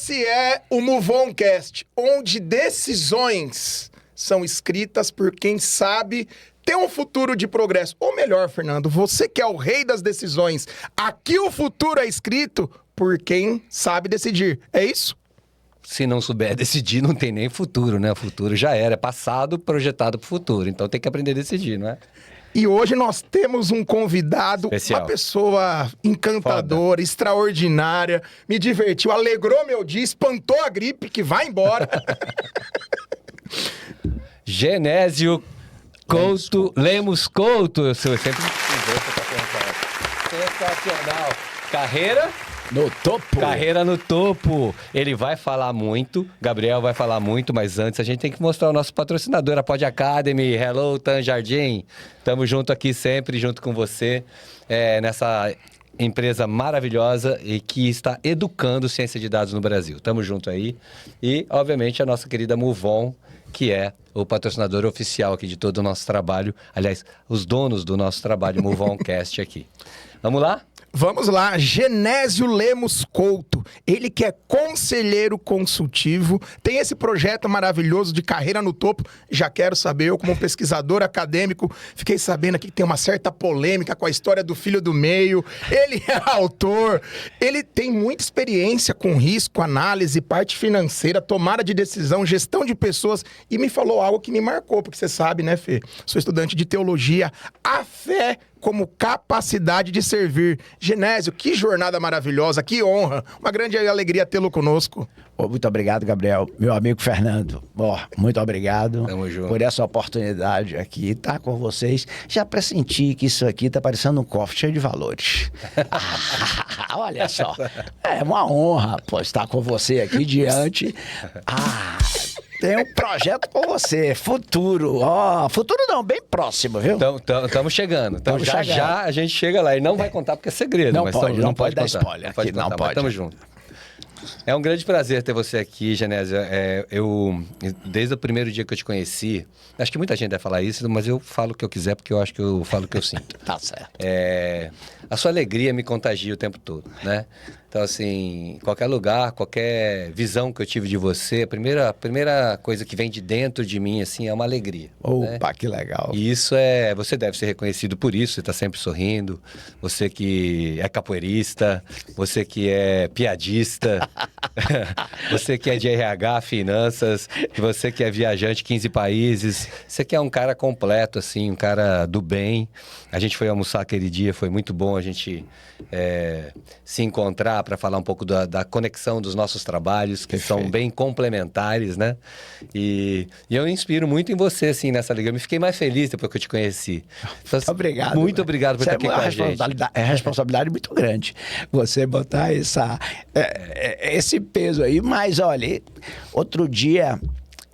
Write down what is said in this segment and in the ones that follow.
Esse é o Move On Cast, onde decisões são escritas por quem sabe ter um futuro de progresso. Ou melhor, Fernando, você que é o rei das decisões, aqui o futuro é escrito por quem sabe decidir. É isso? Se não souber decidir, não tem nem futuro, né? O futuro já era, é passado projetado para o futuro. Então tem que aprender a decidir, não é? E hoje nós temos um convidado, especial. Uma pessoa encantadora, extraordinária, me divertiu, alegrou meu dia, espantou a gripe, que vai embora. Genésio Couto, Lemos Couto. Eu sempre precisei essa pergunta. Sensacional. Carreira... No topo. Carreira no topo. Ele vai falar muito, Gabriel vai falar muito, mas antes a gente tem que mostrar o nosso patrocinador, a Pod Academy. Hello, Tan Jardim. Tamo junto aqui sempre, junto com você, nessa empresa maravilhosa e que está educando ciência de dados no Brasil. Tamo junto aí. E, obviamente, a nossa querida Move On, que é o patrocinador oficial aqui de todo o nosso trabalho. Aliás, os donos do nosso trabalho, Move On Cast aqui. Vamos lá? Vamos lá, Genésio Lemos Couto, ele que é conselheiro consultivo, tem esse projeto maravilhoso de carreira no topo. Já quero saber, eu como pesquisador acadêmico, fiquei sabendo aqui que tem uma certa polêmica com a história do filho do meio. Ele é autor, ele tem muita experiência com risco, análise, parte financeira, tomada de decisão, gestão de pessoas, e me falou algo que me marcou, porque você sabe, né, Fê? Sou estudante de teologia, a fé como capacidade de servir. Genésio, que jornada maravilhosa, que honra. Uma grande alegria tê-lo conosco. Muito obrigado, Gabriel. Meu amigo Fernando, muito obrigado. Tamo junto. Por essa oportunidade aqui, estar com vocês. Já pressenti que isso aqui tá parecendo um cofre cheio de valores. Olha só. É uma honra, estar com você aqui diante. Tem um projeto com você, futuro. Futuro não, bem próximo, viu? Estamos chegando. Já a gente chega lá. E não vai contar porque é segredo. Não mas pode, não pode dar contar. spoiler. Não pode. Estamos juntos. É um grande prazer ter você aqui, Genésio. Eu, desde o primeiro dia que eu te conheci, acho que muita gente vai falar isso, mas eu falo o que eu quiser porque eu acho que eu falo o que eu sinto. Tá certo. A sua alegria me contagia o tempo todo, né? Então, assim, qualquer lugar, qualquer visão que eu tive de você, a primeira coisa que vem de dentro de mim, assim, é uma alegria. Opa, né? Que legal. E isso você deve ser reconhecido por isso, você está sempre sorrindo, você que é capoeirista, você que é piadista, você que é de RH, finanças, você que é viajante, 15 países, você que é um cara completo, assim, um cara do bem. A gente foi almoçar aquele dia, foi muito bom a gente se encontrar para falar um pouco da conexão dos nossos trabalhos, que são bem complementares, né? E eu inspiro muito em você, assim, nessa alegria. Eu me fiquei mais feliz depois que eu te conheci. Então, obrigado. Muito obrigado por estar aqui com a gente. É responsabilidade muito grande você botar esse peso aí. Mas, olha, outro dia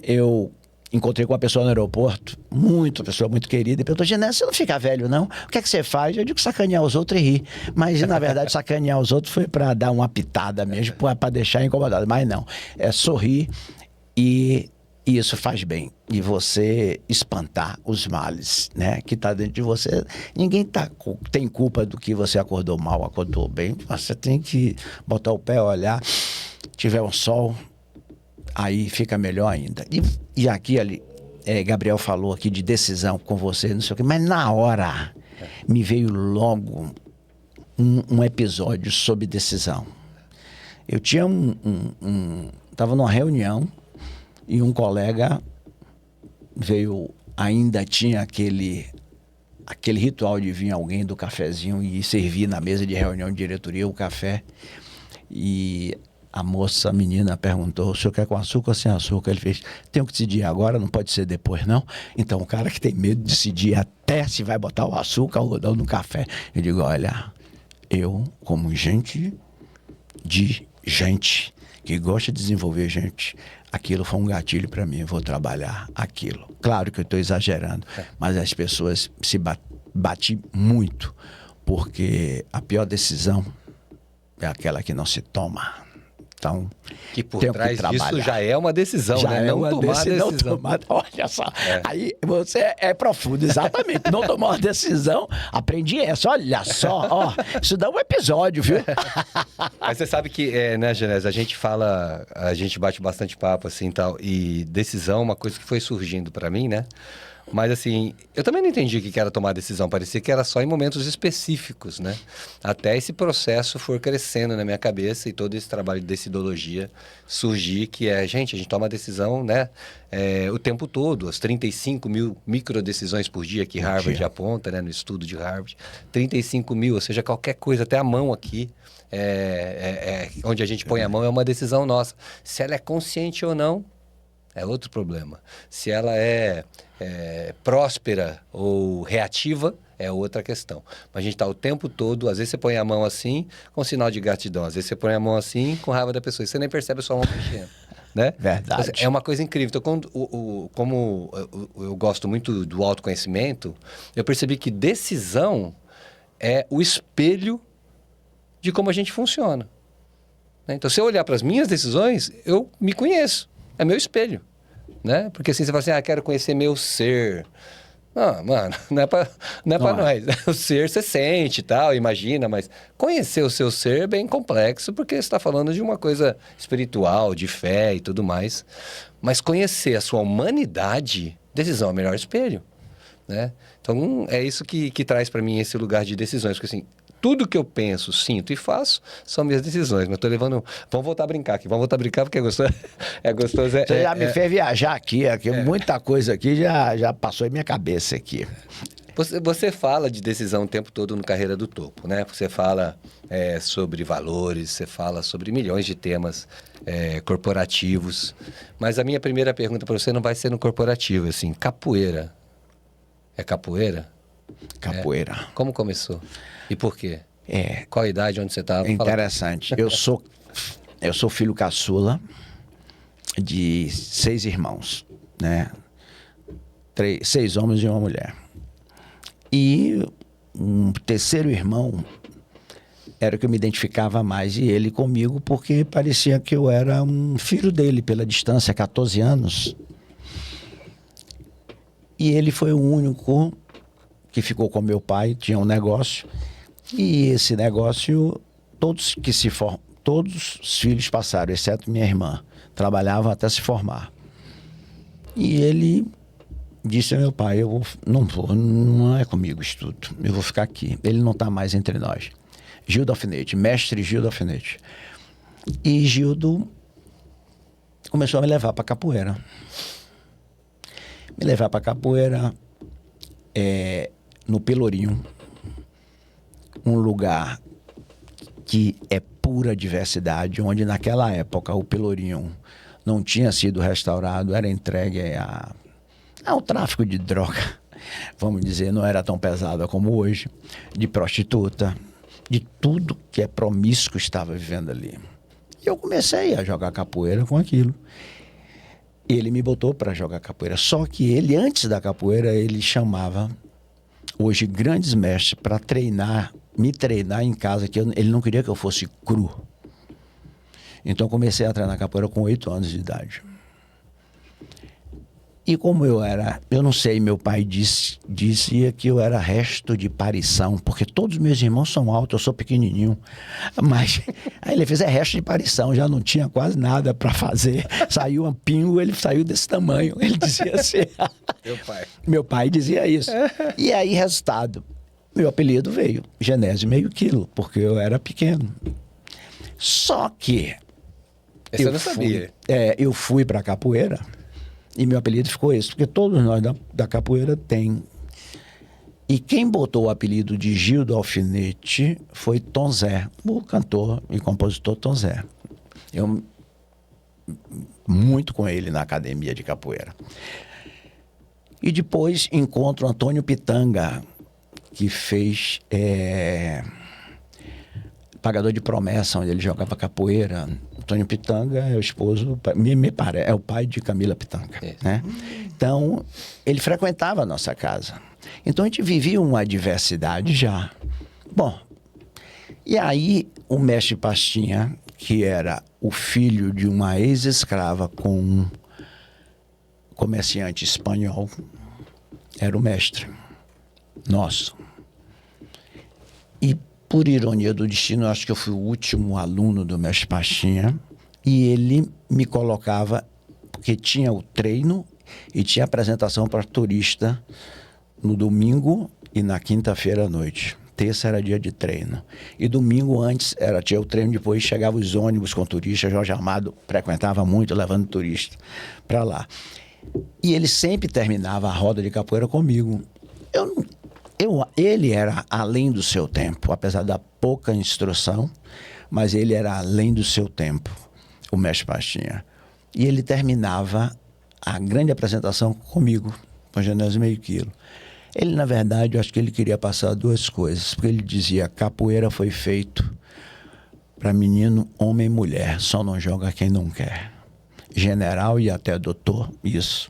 eu encontrei com uma pessoa no aeroporto, pessoa muito querida, e perguntou: Genésio, você não fica velho, não? O que é que você faz? Eu digo sacanear os outros e rir. Mas, na verdade, sacanear os outros foi para dar uma pitada mesmo, para deixar incomodado. Mas não, é sorrir e isso faz bem. E você espantar os males, né? Que tá dentro de você. Ninguém tem culpa do que você acordou mal, acordou bem. Você tem que botar o pé, olhar, tiver um sol, aí fica melhor ainda. E aqui, Gabriel falou aqui de decisão com você, não sei o quê, mas na hora me veio logo um episódio sobre decisão. Eu tinha estava numa reunião e um colega veio, ainda tinha aquele ritual de vir alguém do cafezinho e servir na mesa de reunião de diretoria o café. E a menina perguntou: o senhor quer com açúcar ou sem açúcar? Ele fez: tenho que decidir agora, não pode ser depois, não. Então o cara que tem medo de decidir até se vai botar o açúcar ou algodão no café. Eu digo: olha, eu como gente que gosta de desenvolver gente, aquilo foi um gatilho para mim, eu vou trabalhar aquilo. Claro que eu estou exagerando, mas as pessoas se bati muito, porque a pior decisão é aquela que não se toma. Então, Que por tenho trás que disso trabalhar. já é uma decisão, Já né? é Não uma tomar a decisão. decisão. Olha só, aí você é profundo, exatamente. Não tomar uma decisão, aprendi essa. Olha só, ó, isso dá um episódio, viu? Mas você sabe que, né, Genésio, a gente fala, a gente bate bastante papo, assim, tal, e decisão é uma coisa que foi surgindo pra mim, né? Mas, assim, eu também não entendi o que era tomar decisão, parecia que era só em momentos específicos, né? Até esse processo for crescendo na minha cabeça e todo esse trabalho de decidologia surgir, que é, gente, a gente toma decisão, né? O tempo todo, as 35 mil microdecisões por dia que Harvard aponta, né? No estudo de Harvard, 35 mil, ou seja, qualquer coisa, até a mão aqui, onde a gente põe a mão é uma decisão nossa. Se ela é consciente ou não, é outro problema. Se ela é próspera ou reativa, é outra questão. Mas a gente está o tempo todo, às vezes você põe a mão assim, com sinal de gratidão. Às vezes você põe a mão assim, com raiva da pessoa. E você nem percebe a sua mão mexendo. Né? Verdade. É uma coisa incrível. Então, como eu gosto muito do autoconhecimento, eu percebi que decisão é o espelho de como a gente funciona. Né? Então, se eu olhar para as minhas decisões, eu me conheço. É meu espelho. Né? Porque assim, você fala assim, quero conhecer meu ser. Não, mano, não é pra nós. O ser você sente e tal, imagina, mas conhecer o seu ser é bem complexo, porque você está falando de uma coisa espiritual, de fé e tudo mais. Mas conhecer a sua humanidade, decisão é o melhor espelho. Né? Então, é isso que traz para mim esse lugar de decisões, porque assim, tudo que eu penso, sinto e faço são minhas decisões. Mas tô levando... Vamos voltar a brincar aqui. Vamos voltar a brincar porque é gostoso. É gostoso. Você já me fez viajar aqui. Muita coisa aqui já passou em minha cabeça aqui. Você fala de decisão o tempo todo no Carreira do Topo, né? Você fala sobre valores, você fala sobre milhões de temas corporativos. Mas a minha primeira pergunta para você não vai ser no corporativo, assim. Capoeira. É capoeira? Capoeira. Como começou? E por quê? Qual a idade, onde você estava? É interessante. Eu sou filho caçula de 6 irmãos, né? 6 homens e uma mulher. E um terceiro irmão era o que eu me identificava mais, e ele comigo, porque parecia que eu era um filho dele pela distância, 14 anos. E ele foi o único que ficou com meu pai, tinha um negócio. E esse negócio, todos os filhos passaram, exceto minha irmã. Trabalhavam até se formar. E ele disse ao meu pai, não é comigo isso tudo, eu vou ficar aqui. Ele não está mais entre nós. Gildo Alfinete, mestre Gildo Alfinete. E Gildo começou a me levar para capoeira. Me levar para capoeira no Pelourinho, um lugar que é pura diversidade, onde naquela época o Pelourinho não tinha sido restaurado, era entregue ao tráfico de droga, vamos dizer, não era tão pesada como hoje, de prostituta, de tudo que é promíscuo estava vivendo ali. E eu comecei a jogar capoeira com aquilo. Ele me botou para jogar capoeira, só que ele, antes da capoeira, ele chamava hoje grandes mestres para me treinar em casa, que ele não queria que eu fosse cru. Então comecei a treinar capoeira com 8 anos de idade. E como eu não sei, meu pai dizia que eu era resto de parição, porque todos meus irmãos são altos, eu sou pequenininho. Mas aí ele fez resto de parição, já não tinha quase nada para fazer. Saiu um pingo, ele saiu desse tamanho. Ele dizia assim. Meu pai dizia isso. E aí, resultado, meu apelido veio, Genésio meio quilo, porque eu era pequeno. Só que eu não sabia. Eu fui para capoeira. E meu apelido ficou esse, porque todos nós da capoeira tem. E quem botou o apelido de Gildo Alfinete foi Tom Zé, o cantor e compositor Tom Zé. Eu muito com ele na academia de capoeira. E depois encontro Antônio Pitanga, que fez Pagador de Promessa, onde ele jogava capoeira. Antônio Pitanga é o esposo, é o pai de Camila Pitanga, né? Então, ele frequentava a nossa casa. Então, a gente vivia uma diversidade já. Bom, e aí o mestre Pastinha, que era o filho de uma ex-escrava com um comerciante espanhol, era o mestre nosso. E, por ironia do destino, eu acho que eu fui o último aluno do mestre Pastinha, e ele me colocava, porque tinha o treino e tinha apresentação para turista no domingo e na quinta-feira à noite. Terça era dia de treino. E domingo antes tinha o treino, depois chegavam os ônibus com turistas. Jorge Amado frequentava muito, levando turista para lá. E ele sempre terminava a roda de capoeira comigo. Ele era além do seu tempo, apesar da pouca instrução, mas ele era além do seu tempo, o mestre Pastinha. E ele terminava a grande apresentação comigo, com Genésio meio quilo. Ele, na verdade, eu acho que ele queria passar duas coisas, porque ele dizia: capoeira foi feito para menino, homem e mulher, só não joga quem não quer. General e até doutor, isso,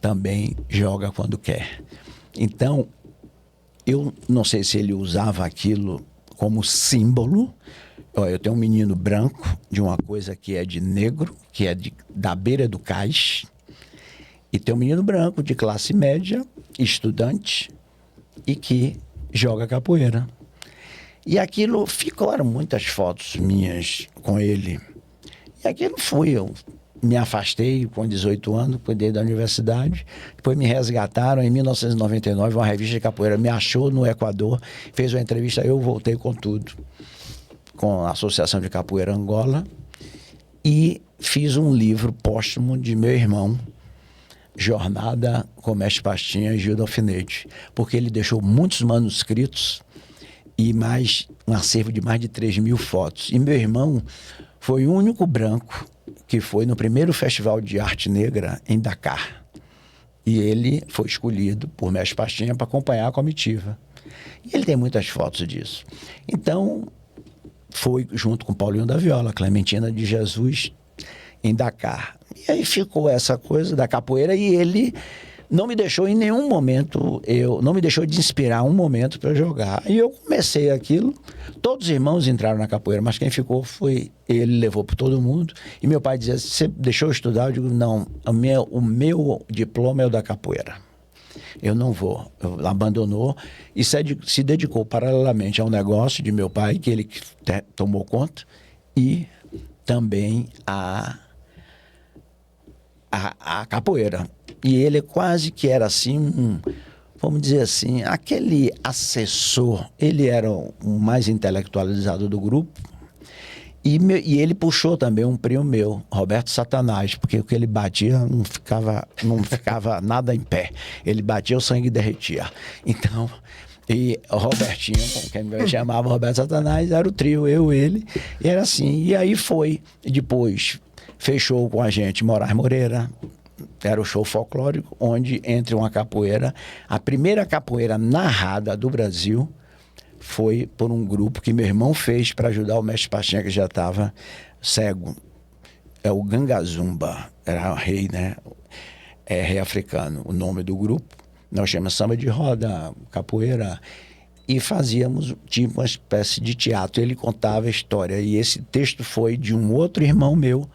também joga quando quer. Então, eu não sei se ele usava aquilo como símbolo. Olha, eu tenho um menino branco de uma coisa que é de negro, que é da beira do cais, e tem um menino branco de classe média, estudante, e que joga capoeira. E aquilo ficaram muitas fotos minhas com ele. E aquilo eu me afastei com 18 anos, cuidei da universidade, depois me resgataram em 1999, uma revista de capoeira me achou no Equador, fez uma entrevista, eu voltei com tudo, com a Associação de Capoeira Angola, e fiz um livro póstumo de meu irmão, Jornada com Mestre Pastinha e Gildo Alfinete, porque ele deixou muitos manuscritos e um acervo de mais de 3.000 fotos. E meu irmão foi o único branco que foi no primeiro Festival de Arte Negra em Dakar. E ele foi escolhido por Mestre Pastinha para acompanhar a comitiva. E ele tem muitas fotos disso. Então, foi junto com Paulinho da Viola, Clementina de Jesus, em Dakar. E aí ficou essa coisa da capoeira, e ele não me deixou em nenhum momento, não me deixou de inspirar um momento para jogar. E eu comecei aquilo, todos os irmãos entraram na capoeira, mas quem ficou foi ele, levou para todo mundo. E meu pai dizia: você deixou eu estudar? Eu digo: não, o meu diploma é o da capoeira. Eu não vou. Abandonou e se dedicou paralelamente ao negócio de meu pai, que ele tomou conta, e também a capoeira. E ele quase que era assim, vamos dizer assim, aquele assessor. Ele era o mais intelectualizado do grupo. E ele puxou também um primo meu, Roberto Satanás, porque o que ele batia não ficava nada em pé. Ele batia, o sangue derretia. Então, e o Robertinho, quem me chamava Roberto Satanás, era o trio, eu, ele, e era assim. E aí foi, depois fechou com a gente Moraes Moreira, era o show folclórico, onde entre uma capoeira, a primeira capoeira narrada do Brasil foi por um grupo que meu irmão fez para ajudar o mestre Pastinha, que já estava cego. É o Gangazumba, era o rei, né? É rei africano, o nome do grupo. Nós chamamos samba de roda, capoeira, e fazíamos tipo uma espécie de teatro. Ele contava a história, e esse texto foi de um outro irmão meu,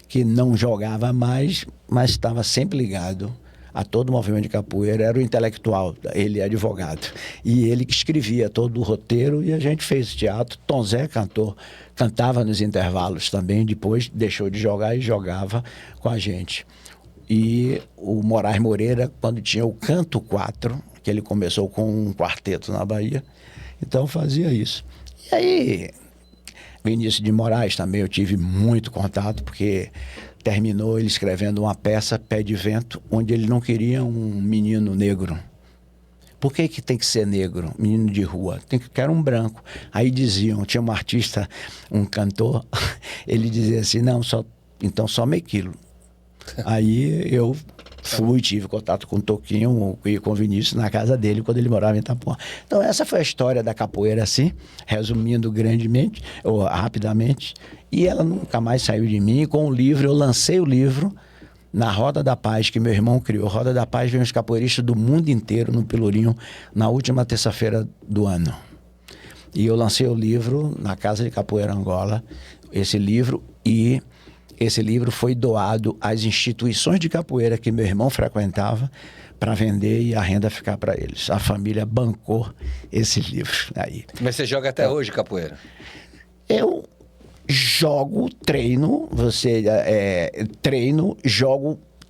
que não jogava mais, mas estava sempre ligado a todo o movimento de capoeira. Era o intelectual, ele é advogado. E ele que escrevia todo o roteiro, e a gente fez teatro. Tom Zé cantava nos intervalos também, depois deixou de jogar e jogava com a gente. E o Moraes Moreira, quando tinha o Canto 4, que ele começou com um quarteto na Bahia, então fazia isso. E aí, Vinícius de Moraes também eu tive muito contato, porque terminou ele escrevendo uma peça, Pé de Vento, onde ele não queria um menino negro. Por que tem que ser negro, menino de rua? Quero um branco. Aí diziam, tinha um artista, um cantor, ele dizia assim: não, então só meio quilo. Aí eu tive contato com o Toquinho e com o Vinícius na casa dele, quando ele morava em Itapuã. Então essa foi a história da capoeira, assim, resumindo grandemente, ou rapidamente. E ela nunca mais saiu de mim. E com o livro, eu lancei o livro na Roda da Paz, que meu irmão criou. Roda da Paz vem os capoeiristas do mundo inteiro no Pelourinho, na última terça-feira do ano. E eu lancei o livro na Casa de Capoeira Angola, esse livro, E esse livro foi doado às instituições de capoeira que meu irmão frequentava para vender e a renda ficar para eles. A família bancou esse livro aí. Mas você joga até hoje capoeira? Eu jogo, treino,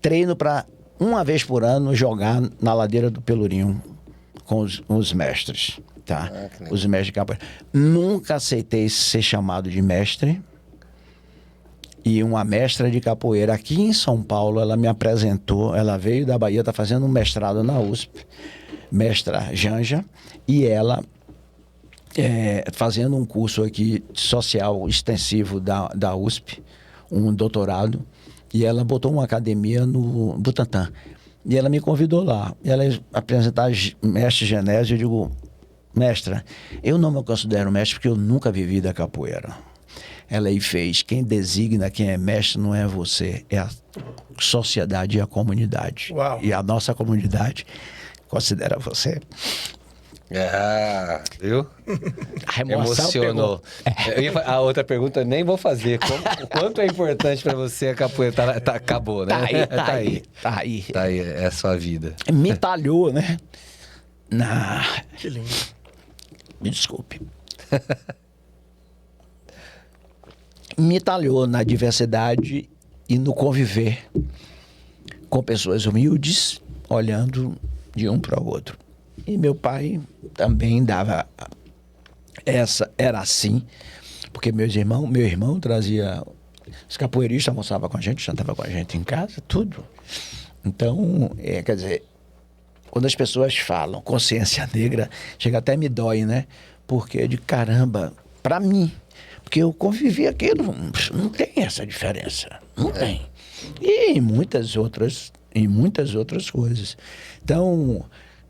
treino para uma vez por ano jogar na ladeira do Pelourinho com os mestres, tá? Os mestres de capoeira. Nunca aceitei ser chamado de mestre. E uma mestra de capoeira aqui em São Paulo, ela me apresentou, ela veio da Bahia, está fazendo um mestrado na USP, mestra Janja, e ela fazendo um curso aqui social extensivo da USP, um doutorado, e ela botou uma academia no Butantã. E ela me convidou lá. E ela apresentar mestre Genésio, eu digo, mestra, eu não me considero mestre porque eu nunca vivi da capoeira. Ela aí fez, quem designa quem é mestre não é você, é a sociedade e a comunidade. Uau. E a nossa comunidade considera você. Ah, viu? A emoção Emocionou. A outra pergunta eu nem vou fazer. O quanto é importante pra você a capoeira? Acabou, né? Tá aí. Tá aí, é a sua vida. Me talhou, né? Que lindo. Me desculpe. Me talhou na diversidade e no conviver com pessoas humildes, olhando de um para o outro. E meu pai também dava era assim, porque meu irmão trazia os capoeiristas, almoçava com a gente, jantava com a gente em casa, tudo. Então, quer dizer, quando as pessoas falam consciência negra, chega até me dói, né? Porque de caramba, para mim, porque eu convivi aqui, não tem essa diferença, não tem. E em muitas outras coisas. Então,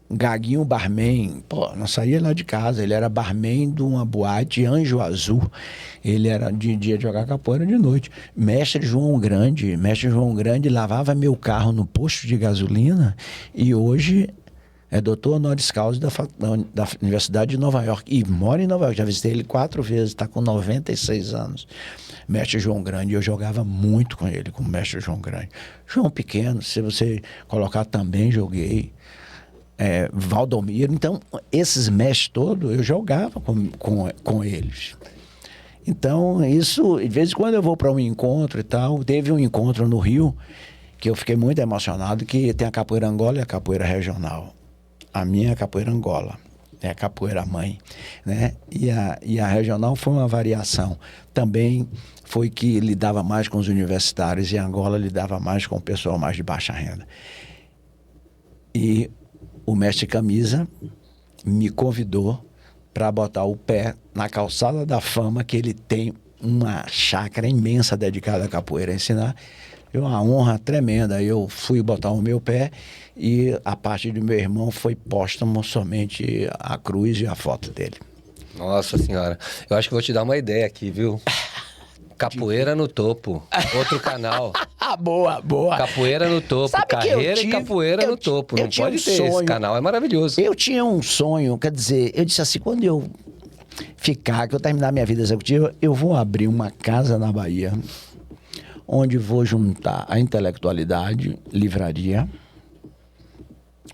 Gaguinho barman, não saía lá de casa, ele era barman de uma boate Anjo Azul. Ele era de dia de jogar capoeira, de noite. Mestre João Grande lavava meu carro no posto de gasolina e hoje é doutor honoris causa da Universidade de Nova York e mora em Nova York. Já visitei ele 4 vezes, está com 96 anos. Mestre João Grande, eu jogava muito com ele, com o mestre João Grande. João Pequeno, se você colocar também, joguei. Valdomiro, então esses mestres todos eu jogava com eles. Então isso, de vez em quando eu vou para um encontro e tal. Teve um encontro no Rio que eu fiquei muito emocionado, que tem a capoeira Angola e a capoeira regional. A minha é a capoeira Angola, é a capoeira mãe, né? E a regional foi uma variação. Também foi que lidava mais com os universitários e a Angola lidava mais com o pessoal mais de baixa renda. E o mestre Camisa me convidou para botar o pé na Calçada da Fama, que ele tem uma chácara imensa dedicada à capoeira, a ensinar. Foi uma honra tremenda. Eu fui botar o meu pé e a parte do meu irmão foi póstumo somente a cruz e a foto dele. Nossa senhora. Eu acho que vou te dar uma ideia aqui, viu? Capoeira no Topo. Outro canal. Boa. Capoeira no Topo. Sabe Carreira e capoeira no topo. Não pode ter. Esse canal é maravilhoso. Eu tinha um sonho, quer dizer, eu disse assim, quando eu que eu terminar minha vida executiva, eu vou abrir uma casa na Bahia, onde vou juntar a intelectualidade, livraria,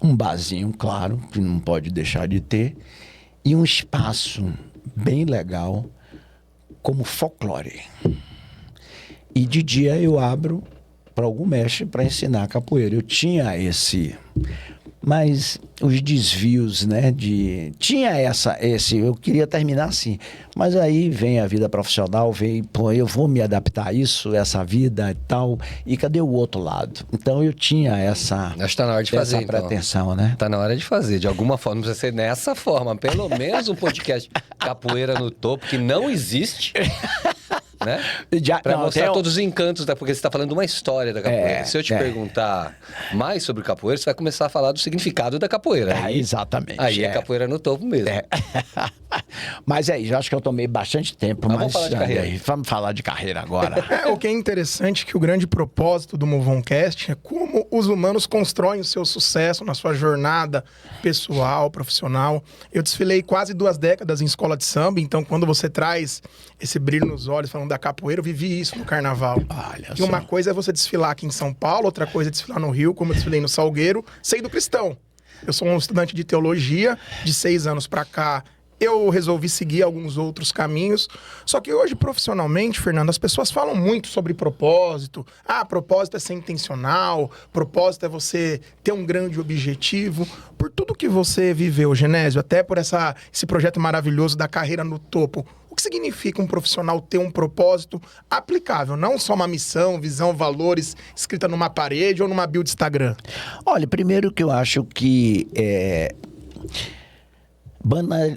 um barzinho, claro, que não pode deixar de ter, e um espaço bem legal como folclore. E de dia eu abro para algum mestre para ensinar capoeira. Eu tinha mas os desvios, né, eu queria terminar assim, mas aí vem a vida profissional, eu vou me adaptar a isso, essa vida e tal, e cadê o outro lado? Então eu tinha essa Acho que tá na hora de fazer, essa pretensão, né? Tá na hora de fazer, de alguma forma, não precisa ser nessa forma, pelo menos um podcast Capoeira no Topo, que não existe, né? Para mostrar todos os encantos, porque você está falando de uma história da capoeira. Se eu te perguntar mais sobre capoeira, você vai começar a falar do significado da capoeira. Exatamente. Aí é capoeira no topo mesmo. Mas eu acho que eu tomei bastante tempo. Mas vamos falar de carreira. Vamos falar de carreira agora. O que é interessante é que o grande propósito do Movoncast é como os humanos constroem o seu sucesso na sua jornada pessoal, profissional. Eu desfilei quase 2 décadas em escola de samba, então quando você traz esse brilho nos olhos, falando da capoeira, eu vivi isso no carnaval. Olha E uma só. coisa é você desfilar aqui em São Paulo, outra coisa é desfilar no Rio, como eu desfilei no Salgueiro, sendo cristão. Eu sou um estudante de teologia, de 6 anos pra cá, eu resolvi seguir alguns outros caminhos. Só que hoje, profissionalmente, Fernando, as pessoas falam muito sobre propósito. Ah, propósito é ser intencional, propósito é você ter um grande objetivo. Por tudo que você viveu, Genésio, até por esse projeto maravilhoso da carreira no topo, o que significa um profissional ter um propósito aplicável? Não só uma missão, visão, valores escrita numa parede ou numa bio de Instagram. Olha, primeiro que eu acho que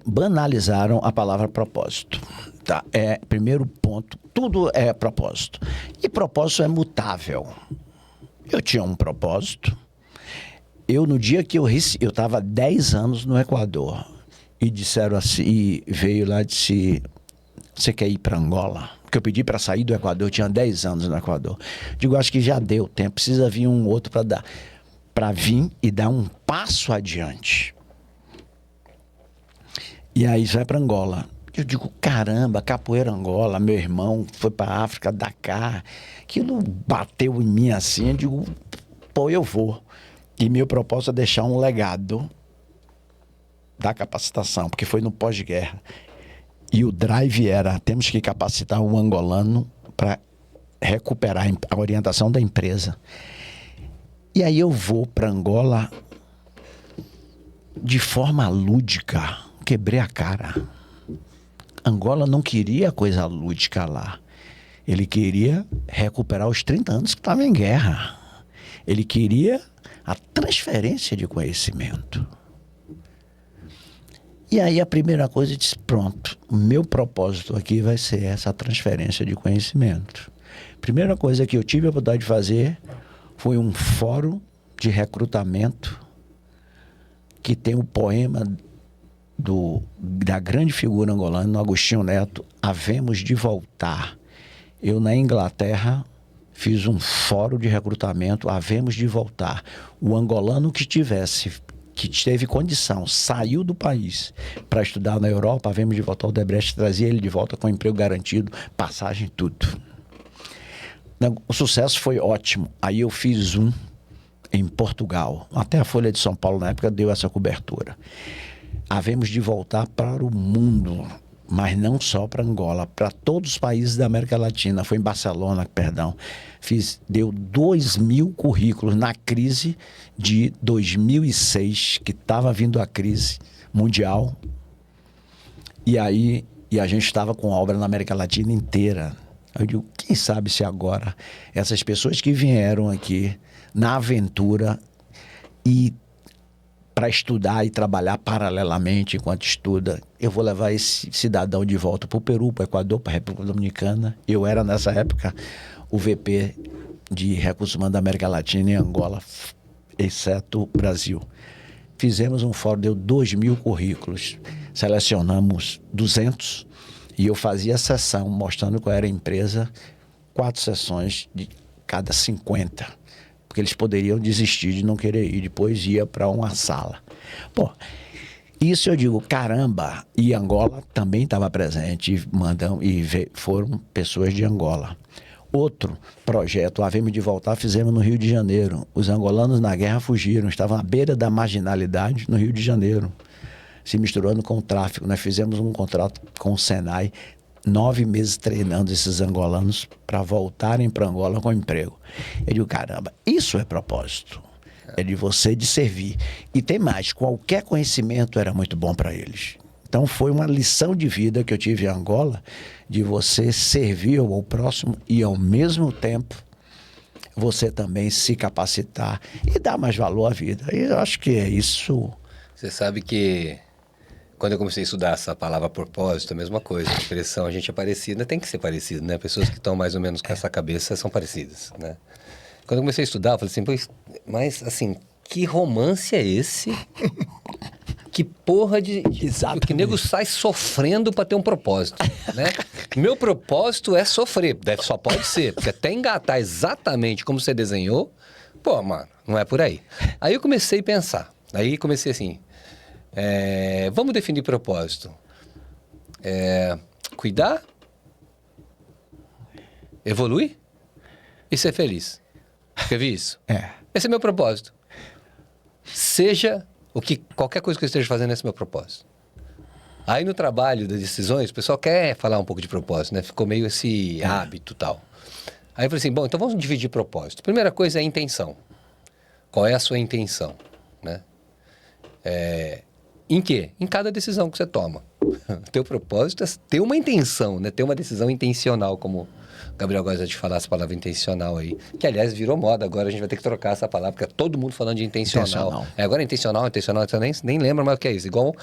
banalizaram a palavra propósito. Tá? Primeiro ponto, tudo é propósito. E propósito é mutável. Eu tinha um propósito. No dia que eu estava 10 anos no Equador. E disseram assim, e veio lá e disse: você quer ir para Angola? Porque eu pedi para sair do Equador, eu tinha 10 anos no Equador. Digo, acho que já deu tempo, precisa vir um outro para vir e dar um passo adiante. E aí vai para Angola. Eu digo, caramba, capoeira Angola, meu irmão foi para a África, Dakar. Aquilo bateu em mim assim, eu digo, pô, eu vou. E meu propósito é deixar um legado da capacitação, porque foi no pós-guerra. E o drive era, temos que capacitar o angolano para recuperar a orientação da empresa. E aí eu vou para Angola de forma lúdica, quebrei a cara. Angola não queria coisa lúdica lá. Ele queria recuperar os 30 anos que estava em guerra. Ele queria a transferência de conhecimento. E aí a primeira coisa, eu disse, pronto, o meu propósito aqui vai ser essa transferência de conhecimento. Primeira coisa que eu tive a oportunidade de fazer foi um fórum de recrutamento que tem o poema da grande figura angolana, Agostinho Neto, Havemos de Voltar. Eu, na Inglaterra, fiz um fórum de recrutamento, Havemos de Voltar. O angolano que teve condição, saiu do país para estudar na Europa, Havemos de Voltar. O Odebrecht trazia ele de volta com emprego garantido, passagem, tudo. O sucesso foi ótimo. Aí eu fiz um em Portugal. Até a Folha de São Paulo, na época, deu essa cobertura. Havemos de voltar para o mundo, mas não só para Angola, para todos os países da América Latina. Foi em Barcelona, perdão. Deu 2.000 currículos na crise de 2006, que estava vindo a crise mundial. E a gente estava com obra na América Latina inteira. Eu digo, quem sabe se agora essas pessoas que vieram aqui na aventura e para estudar e trabalhar paralelamente enquanto estuda, eu vou levar esse cidadão de volta para o Peru, para o Equador, para a República Dominicana. Eu era, nessa época, o VP de Recursos Humanos da América Latina e Angola, exceto o Brasil. Fizemos um fórum, deu 2.000 currículos, selecionamos 200 e eu fazia sessão mostrando qual era a empresa, 4 sessões de cada 50. Porque eles poderiam desistir de não querer ir, depois ia para uma sala. Pô, isso eu digo, caramba, e Angola também estava presente, foram pessoas de Angola. Outro projeto, Havemos de Voltar, fizemos no Rio de Janeiro. Os angolanos na guerra fugiram, estavam à beira da marginalidade no Rio de Janeiro, se misturando com o tráfico. Nós fizemos um contrato com o Senai, 9 meses treinando esses angolanos para voltarem para Angola com emprego. Eu digo, caramba, isso é propósito. É de você de servir. E tem mais, qualquer conhecimento era muito bom para eles. Então foi uma lição de vida que eu tive em Angola, de você servir ao próximo e ao mesmo tempo você também se capacitar e dar mais valor à vida. E eu acho que é isso. Você sabe que quando eu comecei a estudar essa palavra propósito, a mesma coisa. A expressão, a gente é parecido, tem que ser parecido, né? Pessoas que estão mais ou menos com essa cabeça são parecidas, né? Quando eu comecei a estudar, eu falei assim, pois, mas assim, que romance é esse? Que porra de que o nego sai sofrendo para ter um propósito, né? Meu propósito é sofrer, só pode ser, porque até engatar exatamente como você desenhou, pô, mano, não é por aí. Aí eu comecei a pensar, aí comecei assim, vamos definir propósito. Cuidar, evoluir e ser feliz. Escrevi isso. Esse é meu propósito. Seja qualquer coisa que eu esteja fazendo, esse é meu propósito. Aí no trabalho das decisões, o pessoal quer falar um pouco de propósito, né? Ficou meio esse hábito e tal. Aí eu falei assim, bom, então vamos dividir propósito. Primeira coisa é a intenção. Qual é a sua intenção, né? Em quê? Em cada decisão que você toma. O teu propósito é ter uma intenção, né? Ter uma decisão intencional, como o Gabriel gosta de falar essa palavra intencional aí. Que, aliás, virou moda. Agora a gente vai ter que trocar essa palavra, porque é todo mundo falando de intencional. Agora intencional, você nem lembra mais o que é isso. Igual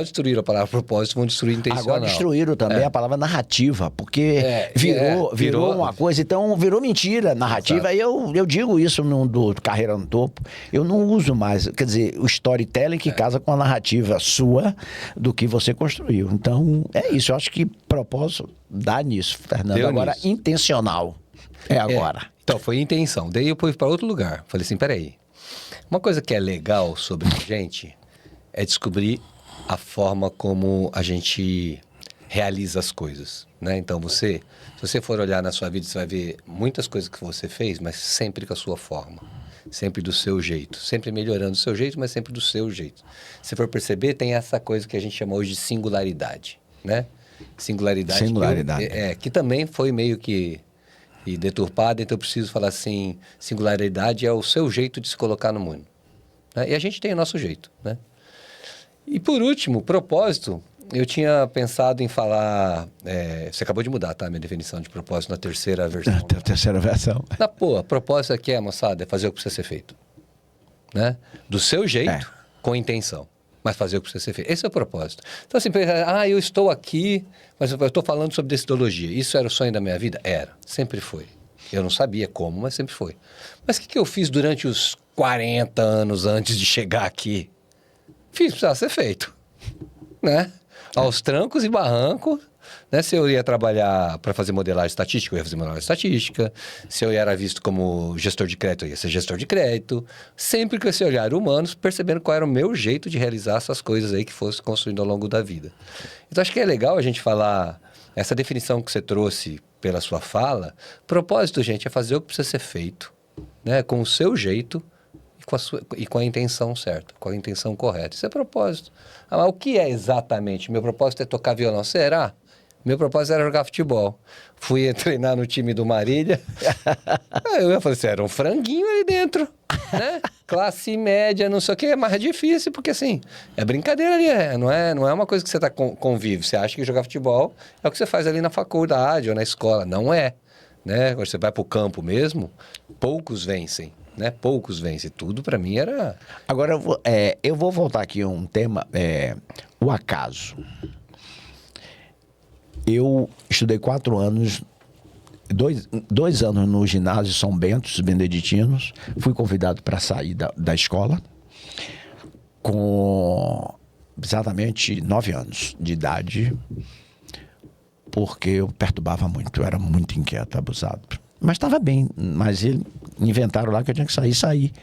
destruíram a palavra propósito, vão destruir intencional. Agora destruíram também a palavra narrativa, porque virou uma coisa, então virou mentira narrativa. Aí eu digo isso do Carreira no Topo. Eu não uso mais, quer dizer, o storytelling que casa com a narrativa sua do que você construiu. Então, é isso. Eu acho que propósito dá nisso, Fernando. Deu agora, nisso. Intencional. É agora. Então, foi intenção. Daí eu fui para outro lugar. Falei assim, peraí. Uma coisa que é legal sobre a gente é descobrir a forma como a gente realiza as coisas, né? Então, se você for olhar na sua vida, você vai ver muitas coisas que você fez, mas sempre com a sua forma. Sempre do seu jeito. Sempre melhorando do seu jeito, mas sempre do seu jeito. Se for perceber, tem essa coisa que a gente chama hoje de singularidade, né? Singularidade. Que também foi meio que deturpada, então eu preciso falar assim, singularidade é o seu jeito de se colocar no mundo, né? E a gente tem o nosso jeito, né? E por último, propósito, eu tinha pensado em falar, você acabou de mudar, tá? Minha definição de propósito na terceira versão. Na terceira versão. Propósito aqui moçada, é fazer o que precisa ser feito, né? Do seu jeito, com intenção. Mas fazer o que precisa ser feito. Esse é o propósito. Então, assim, eu estou aqui, mas eu estou falando sobre decidologia. Isso era o sonho da minha vida? Era. Sempre foi. Eu não sabia como, mas sempre foi. Mas o que eu fiz durante os 40 anos antes de chegar aqui? Precisava ser feito, né? Aos trancos e barrancos, né? Se eu ia trabalhar para fazer modelagem estatística, eu ia fazer modelagem estatística. Se eu era visto como gestor de crédito, eu ia ser gestor de crédito. Sempre com esse olhar humano, percebendo qual era o meu jeito de realizar essas coisas aí que fosse construindo ao longo da vida. Então, acho que é legal a gente falar essa definição que você trouxe pela sua fala. Propósito, gente, é fazer o que precisa ser feito, né? Com o seu jeito e com a intenção certa, com a intenção correta. Isso é propósito. Mas o que é exatamente? Meu propósito é tocar violão. Será? Meu propósito era jogar futebol. Fui treinar no time do Marília. Eu falei assim, era um franguinho aí dentro, né? Classe média, não sei o quê, mas é difícil, porque assim, é brincadeira ali, não é uma coisa que você convive. Você acha que jogar futebol é o que você faz ali na faculdade ou na escola. Não é, né? Quando você vai pro campo mesmo, poucos vencem, né? Poucos vencem. Tudo para mim era... Agora, eu vou voltar aqui a um tema, o acaso. Eu estudei 4 anos, 2 anos no ginásio São Bento, os Beneditinos. Fui convidado para sair da escola com exatamente 9 anos de idade, porque eu perturbava muito, eu era muito inquieto, abusado. Mas estava bem, mas inventaram lá que eu tinha que sair.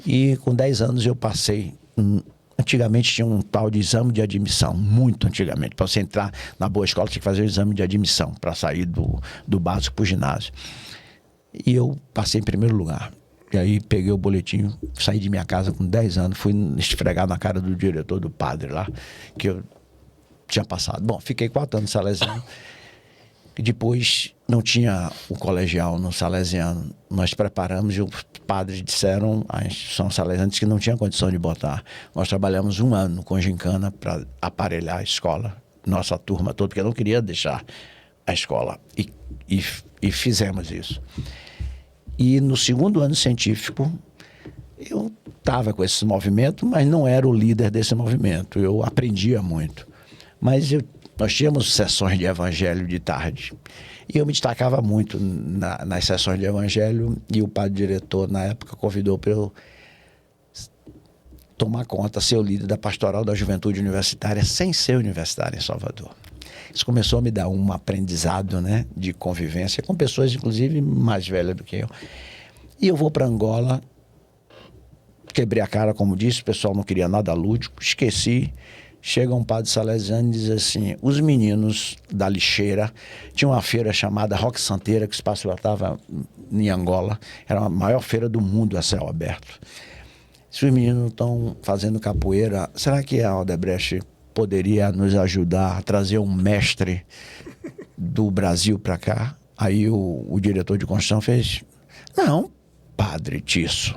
E com 10 anos eu passei... Antigamente tinha um tal de exame de admissão, muito antigamente. Para você entrar na boa escola, tinha que fazer o exame de admissão para sair do básico para o ginásio. E eu passei em primeiro lugar. E aí peguei o boletim, saí de minha casa com 10 anos, fui esfregar na cara do diretor, do padre lá, que eu tinha passado. Bom, fiquei 4 anos salesiano. E depois não tinha o colegial no salesiano. Nós preparamos e os padres disseram, a instituição salesiana disse que não tinha condição de botar. Nós trabalhamos 1 ano com gincana para aparelhar a escola, nossa turma toda, porque eu não queria deixar a escola. E fizemos isso. E no 2º ano científico, eu estava com esse movimento, mas não era o líder desse movimento. Eu aprendia muito. Mas nós tínhamos sessões de evangelho de tarde. E eu me destacava muito nas sessões de evangelho. E o padre diretor, na época, convidou para eu tomar conta, ser o líder da pastoral da juventude universitária, sem ser universitária em Salvador. Isso começou a me dar um aprendizado, né, de convivência com pessoas, inclusive, mais velhas do que eu. E eu vou para Angola, quebrei a cara, como disse, o pessoal não queria nada lúdico, esqueci. chega um padre salesiano e diz assim, os meninos da lixeira, tinha uma feira chamada Roque Santeira, que se passava em Angola, era a maior feira do mundo a céu aberto. Se os meninos estão fazendo capoeira, será que a Odebrecht poderia nos ajudar a trazer um mestre do Brasil para cá? Aí o diretor de construção fez, não, padre Tisso,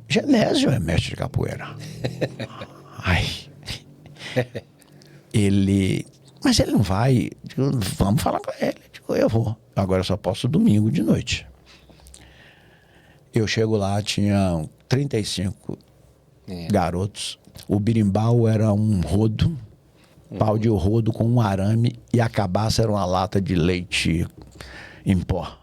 Genésio é mestre de capoeira. Ai... Mas ele não vai. Digo, vamos falar com ele. Digo, eu vou. Agora eu só posso domingo de noite. Eu chego lá, tinha 35 garotos. O birimbau era um rodo, pau de rodo com um arame, e a cabaça era uma lata de leite em pó.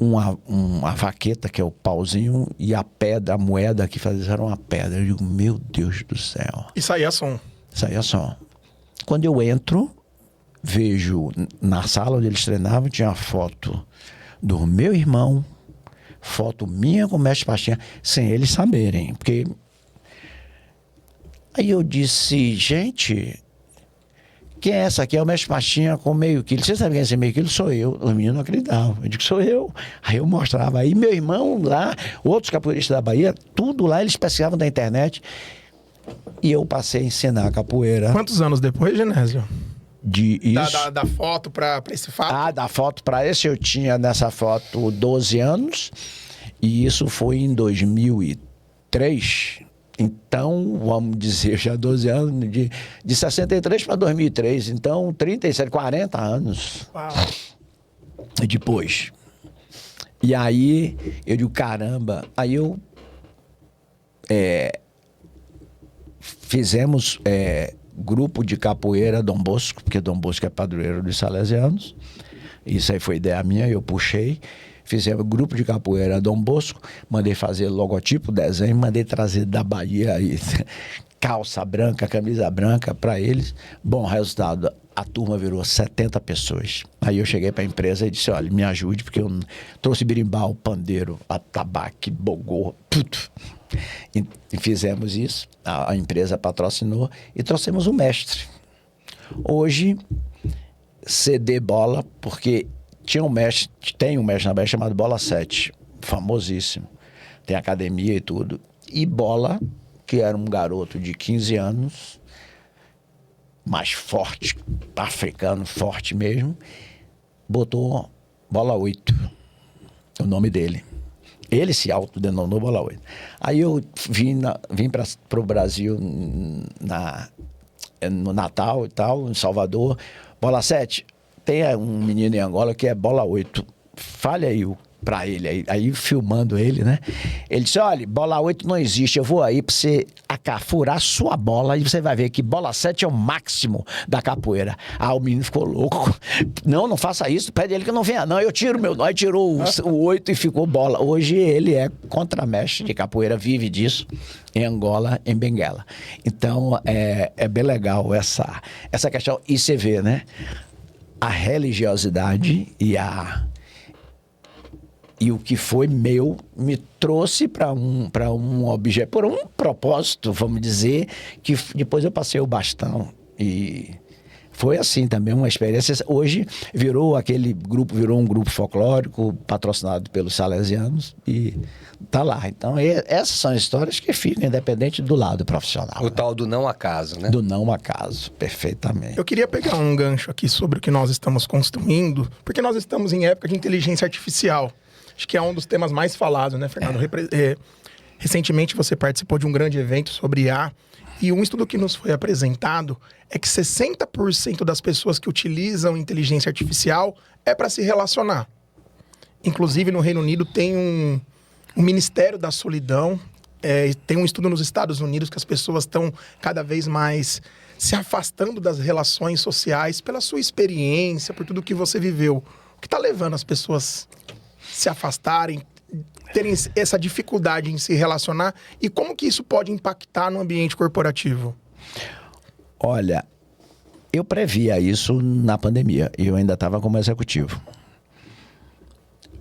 Uma vaqueta, que é o pauzinho, e a pedra, a moeda que fazia era uma pedra. Eu digo, meu Deus do céu. E saía som. Saía som. Quando eu entro, vejo na sala onde eles treinavam, tinha foto do meu irmão, foto minha com o mestre Pastinha, sem eles saberem. Porque... Aí eu disse, gente... Quem é essa aqui? É o mestre Pastinha com meio quilo. Você sabe quem é esse meio quilo? Sou eu. Os meninos não acreditavam. Eu digo, sou eu. Aí eu mostrava. Aí meu irmão lá, outros capoeiristas da Bahia, tudo lá, eles pesquisavam da internet. E eu passei a ensinar capoeira. Quantos anos depois, Genésio? De isso. Da foto pra esse fato? Da foto para esse eu tinha nessa foto 12 anos. E isso foi em 2003. Então, vamos dizer, já 12 anos, de 63 para 2003. Então, 37, 40 anos. Uau. Depois. E aí, eu digo, caramba. Aí eu... fizemos grupo de capoeira Dom Bosco, porque Dom Bosco é padroeiro dos salesianos. Isso aí foi ideia minha, eu puxei. Fizemos grupo de capoeira Dom Bosco, mandei fazer logotipo, desenho, mandei trazer da Bahia aí, calça branca, camisa branca para eles. Bom resultado, a turma virou 70 pessoas. Aí eu cheguei para a empresa e disse, olha, me ajude, porque eu trouxe berimbau, pandeiro, atabaque, bogô, tudo. E fizemos isso, a empresa patrocinou e trouxemos um mestre. Hoje, CD Bola, porque tem um mestre na Bahia chamado Bola 7, famosíssimo. Tem academia e tudo. E Bola, que era um garoto de 15 anos, mais forte, africano, forte mesmo, botou Bola 8, o nome dele. Ele se autodenominou Bola 8. Aí eu vim para o Brasil no Natal e tal, em Salvador. Bola 7, tem um menino em Angola que é Bola 8. Fale aí pra ele. Aí filmando ele, né? Ele disse, olha, Bola 8 não existe. Eu vou aí pra você furar sua bola e você vai ver que Bola 7 é o máximo da capoeira. Ah, o menino ficou louco. Não faça isso. Pede ele que não venha, não. Eu tiro meu... Aí tirou o 8 e ficou Bola. Hoje ele é contramestre de capoeira, vive disso em Angola, em Benguela. Então, é bem legal essa questão. E você vê, né? A religiosidade e o que foi meu me trouxe para um objeto, por um propósito, vamos dizer, que depois eu passei o bastão. E foi assim também uma experiência. Hoje virou um grupo folclórico patrocinado pelos salesianos e tá lá. Então essas são histórias que ficam independente do lado profissional. O tal do não acaso, né? Do não acaso, perfeitamente. Eu queria pegar um gancho aqui sobre o que nós estamos construindo, porque nós estamos em época de inteligência artificial. Acho que é um dos temas mais falados, né, Fernando? Recentemente você participou de um grande evento sobre IA, e um estudo que nos foi apresentado é que 60% das pessoas que utilizam inteligência artificial é para se relacionar. Inclusive, no Reino Unido tem um Ministério da Solidão, tem um estudo nos Estados Unidos que as pessoas estão cada vez mais se afastando das relações sociais pela sua experiência, por tudo que você viveu. O que está levando as pessoas se afastarem, terem essa dificuldade em se relacionar, e como que isso pode impactar no ambiente corporativo? Olha, eu previa isso na pandemia e eu ainda estava como executivo.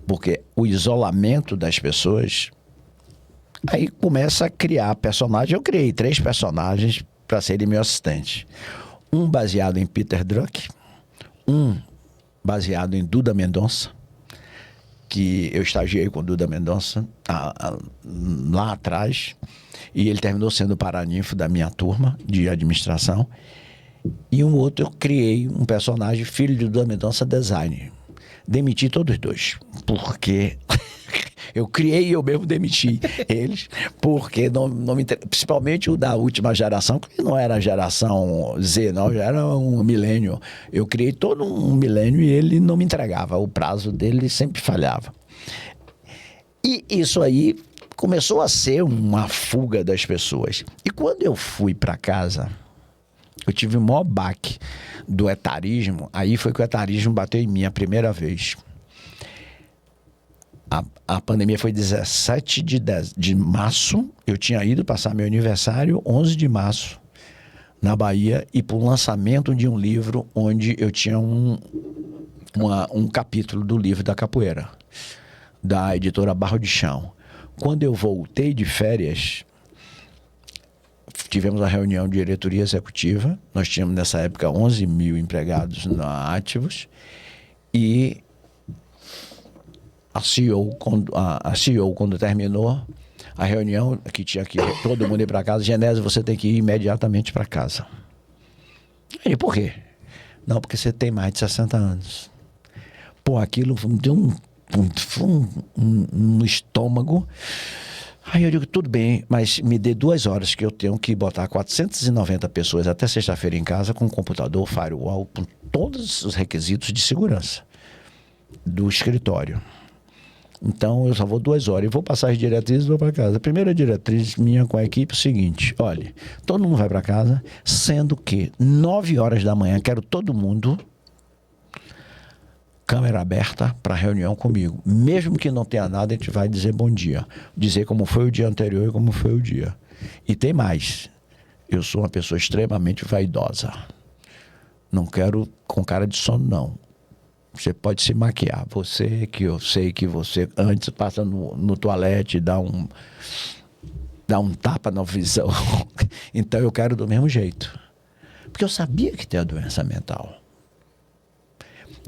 Porque o isolamento das pessoas, aí começa a criar personagens. Eu criei 3 personagens para serem meu assistente. Um baseado em Peter Drucker, um baseado em Duda Mendonça, que eu estagiei com Duda Mendonça lá atrás, e ele terminou sendo o paraninfo da minha turma de administração. E um outro eu criei um personagem, filho de Duda Mendonça, design. Demiti todos os dois, porque eu criei e eu mesmo demiti eles, porque não me, principalmente o da última geração, que não era a geração Z, não, já era um milênio. Eu criei todo um milênio e ele não me entregava, o prazo dele sempre falhava. E isso aí começou a ser uma fuga das pessoas. E quando eu fui para casa, eu tive o maior baque do etarismo. Aí foi que o etarismo bateu em mim a primeira vez. A pandemia foi 17 de março. Eu tinha ido passar meu aniversário 11 de março na Bahia e para o lançamento de um livro onde eu tinha um capítulo do livro da capoeira, da editora Barro de Chão. Quando eu voltei de férias, tivemos a reunião de diretoria executiva. Nós tínhamos nessa época 11 mil empregados ativos e a CEO, quando terminou a reunião, que tinha que todo mundo ir para casa, Genésio, você tem que ir imediatamente para casa. E por quê? Não, porque você tem mais de 60 anos. Pô, aquilo deu no estômago. Aí eu digo, tudo bem, mas me dê 2 horas que eu tenho que botar 490 pessoas até sexta-feira em casa com computador, firewall, com todos os requisitos de segurança do escritório. Então eu só vou 2 horas e vou passar as diretrizes e vou para casa. A primeira diretriz minha com a equipe é o seguinte: olha, todo mundo vai para casa, sendo que 9 horas da manhã quero todo mundo câmera aberta para reunião comigo. Mesmo que não tenha nada, a gente vai dizer bom dia. Dizer como foi o dia anterior e como foi o dia. E tem mais. Eu sou uma pessoa extremamente vaidosa. Não quero com cara de sono, não. Você pode se maquiar. Você, que eu sei que você antes passa no toalete e dá um tapa na visão. Então eu quero do mesmo jeito. Porque eu sabia que tem a doença mental.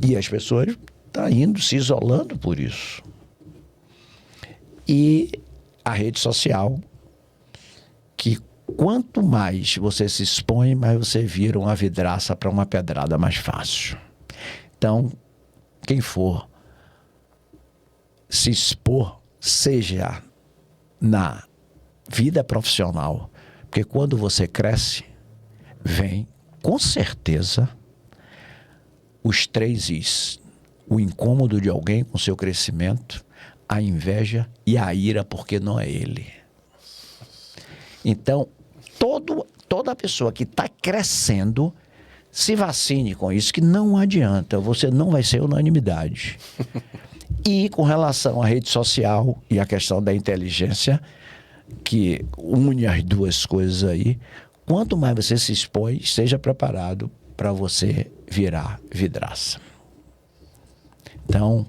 E as pessoas estão indo, se isolando por isso. E a rede social, que quanto mais você se expõe, mais você vira uma vidraça para uma pedrada mais fácil. Então, quem for se expor, seja na vida profissional, porque quando você cresce, vem, com certeza, os 3 Is: o incômodo de alguém com seu crescimento, a inveja e a ira porque não é ele. Então, toda pessoa que está crescendo, se vacine com isso, que não adianta, você não vai ser unanimidade. E com relação à rede social e a questão da inteligência, que une as duas coisas aí, quanto mais você se expõe, esteja preparado para você virar vidraça. Então,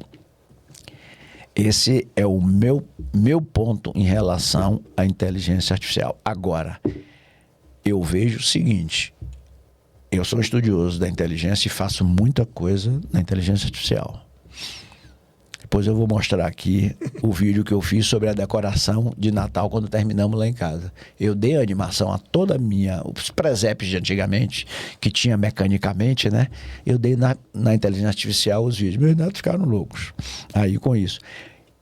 esse é o meu ponto em relação à inteligência artificial. Agora, eu vejo o seguinte: eu sou um estudioso da inteligência e faço muita coisa na inteligência artificial. Depois eu vou mostrar aqui o vídeo que eu fiz sobre a decoração de Natal quando terminamos lá em casa. Eu dei a animação a toda os presépios de antigamente, que tinha mecanicamente, né? Eu dei na inteligência artificial os vídeos. Meus netos ficaram loucos aí com isso.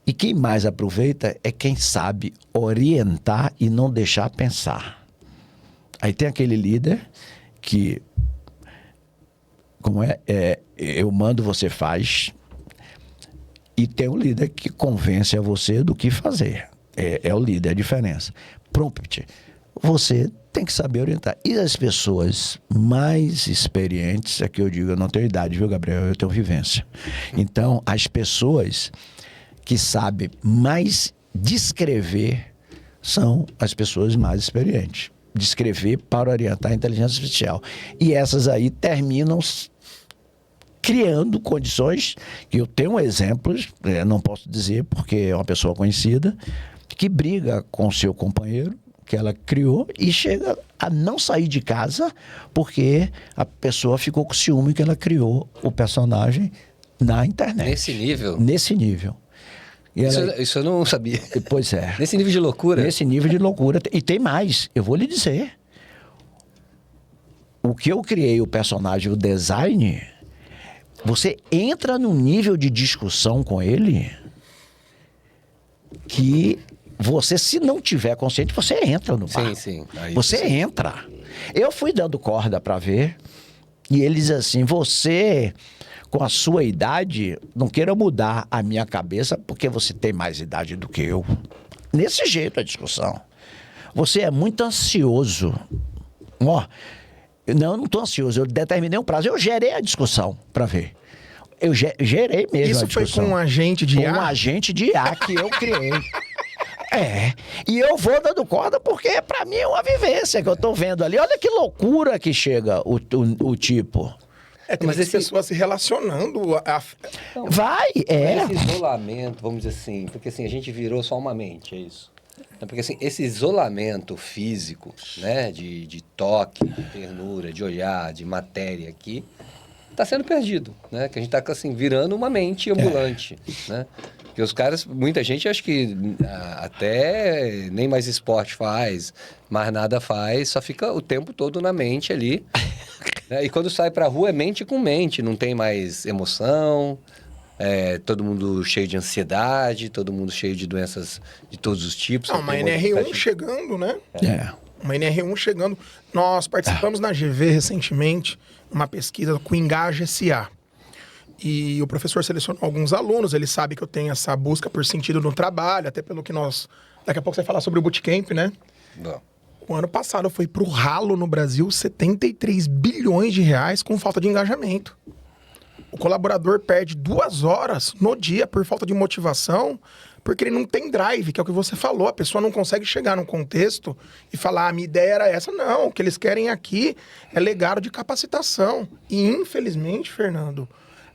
E quem mais aproveita é quem sabe orientar e não deixar pensar. Aí tem aquele líder que, eu mando, você faz. E tem um líder que convence a você do que fazer. É o líder, a diferença. Prompt. Você tem que saber orientar. E as pessoas mais experientes, é que eu digo, eu não tenho idade, viu, Gabriel? Eu tenho vivência. Então, as pessoas que sabem mais descrever são as pessoas mais experientes. Descrever para orientar a inteligência artificial. E essas aí terminam criando condições, que eu tenho exemplos, não posso dizer porque é uma pessoa conhecida, que briga com seu companheiro, que ela criou e chega a não sair de casa porque a pessoa ficou com ciúme que ela criou o personagem na internet. Nesse nível? Nesse nível. E Isso eu não sabia. Pois é. Nesse nível de loucura? Nesse nível de loucura. E tem mais, eu vou lhe dizer. O que eu criei, o personagem, o design, você entra num nível de discussão com ele que você, se não tiver consciente, você entra no bar. Sim. Aí Você entra. Eu fui dando corda pra ver e ele diz assim, você, com a sua idade, não queira mudar a minha cabeça porque você tem mais idade do que eu. Nesse jeito a discussão. Você é muito ansioso. Ó, não, eu não tô ansioso. Eu determinei um prazo. Eu gerei a discussão pra ver. Eu gerei mesmo Isso a discussão. foi com um agente de IA? Com um agente de IA que eu criei. E eu vou dando corda porque pra mim é uma vivência que eu tô vendo ali. Olha que loucura que chega o tipo. Tem muitas pessoas se relacionando. Vai, Esse isolamento, vamos dizer assim, porque assim, a gente virou só uma mente, é isso? Porque assim, esse isolamento físico, né, de toque, de ternura, de olhar, de matéria aqui, está sendo perdido, né? Que a gente está assim, virando uma mente ambulante, né? Porque os caras, muita gente, acho que até nem mais esporte faz, mais nada faz, só fica o tempo todo na mente ali. Né? E quando sai pra rua é mente com mente, não tem mais emoção, todo mundo cheio de ansiedade, todo mundo cheio de doenças de todos os tipos. Uma NR1 chegando, né? Uma NR1 chegando. Nós participamos na GV recentemente, uma pesquisa com o Engaja SA. E o professor selecionou alguns alunos, ele sabe que eu tenho essa busca por sentido no trabalho, até pelo que nós... Daqui a pouco você vai falar sobre o bootcamp, né? Bom. O ano passado foi pro ralo no Brasil 73 bilhões de reais com falta de engajamento. O colaborador perde 2 horas no dia por falta de motivação, porque ele não tem drive, que é o que você falou. A pessoa não consegue chegar num contexto e falar, a minha ideia era essa. Não, o que eles querem aqui é legado de capacitação. E infelizmente, Fernando,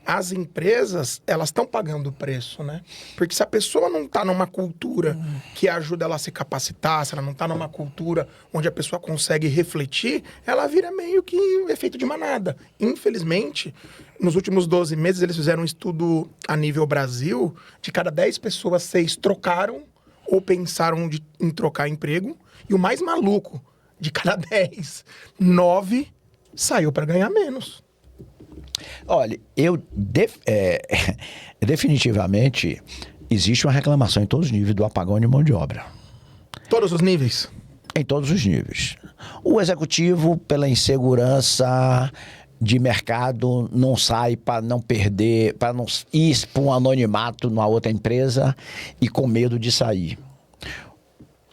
as empresas, elas estão pagando o preço, né? Porque se a pessoa não está numa cultura que ajuda ela a se capacitar, se ela não está numa cultura onde a pessoa consegue refletir, ela vira meio que efeito de manada. Infelizmente, nos últimos 12 meses, eles fizeram um estudo a nível Brasil, de cada 10 pessoas, 6 trocaram ou pensaram em trocar emprego, e o mais maluco, de cada 10, 9 saiu para ganhar menos. Olha, definitivamente existe uma reclamação em todos os níveis do apagão de mão de obra. Todos os níveis? Em todos os níveis. O executivo, pela insegurança de mercado, não sai para não perder, para não ir para um anonimato numa outra empresa e com medo de sair.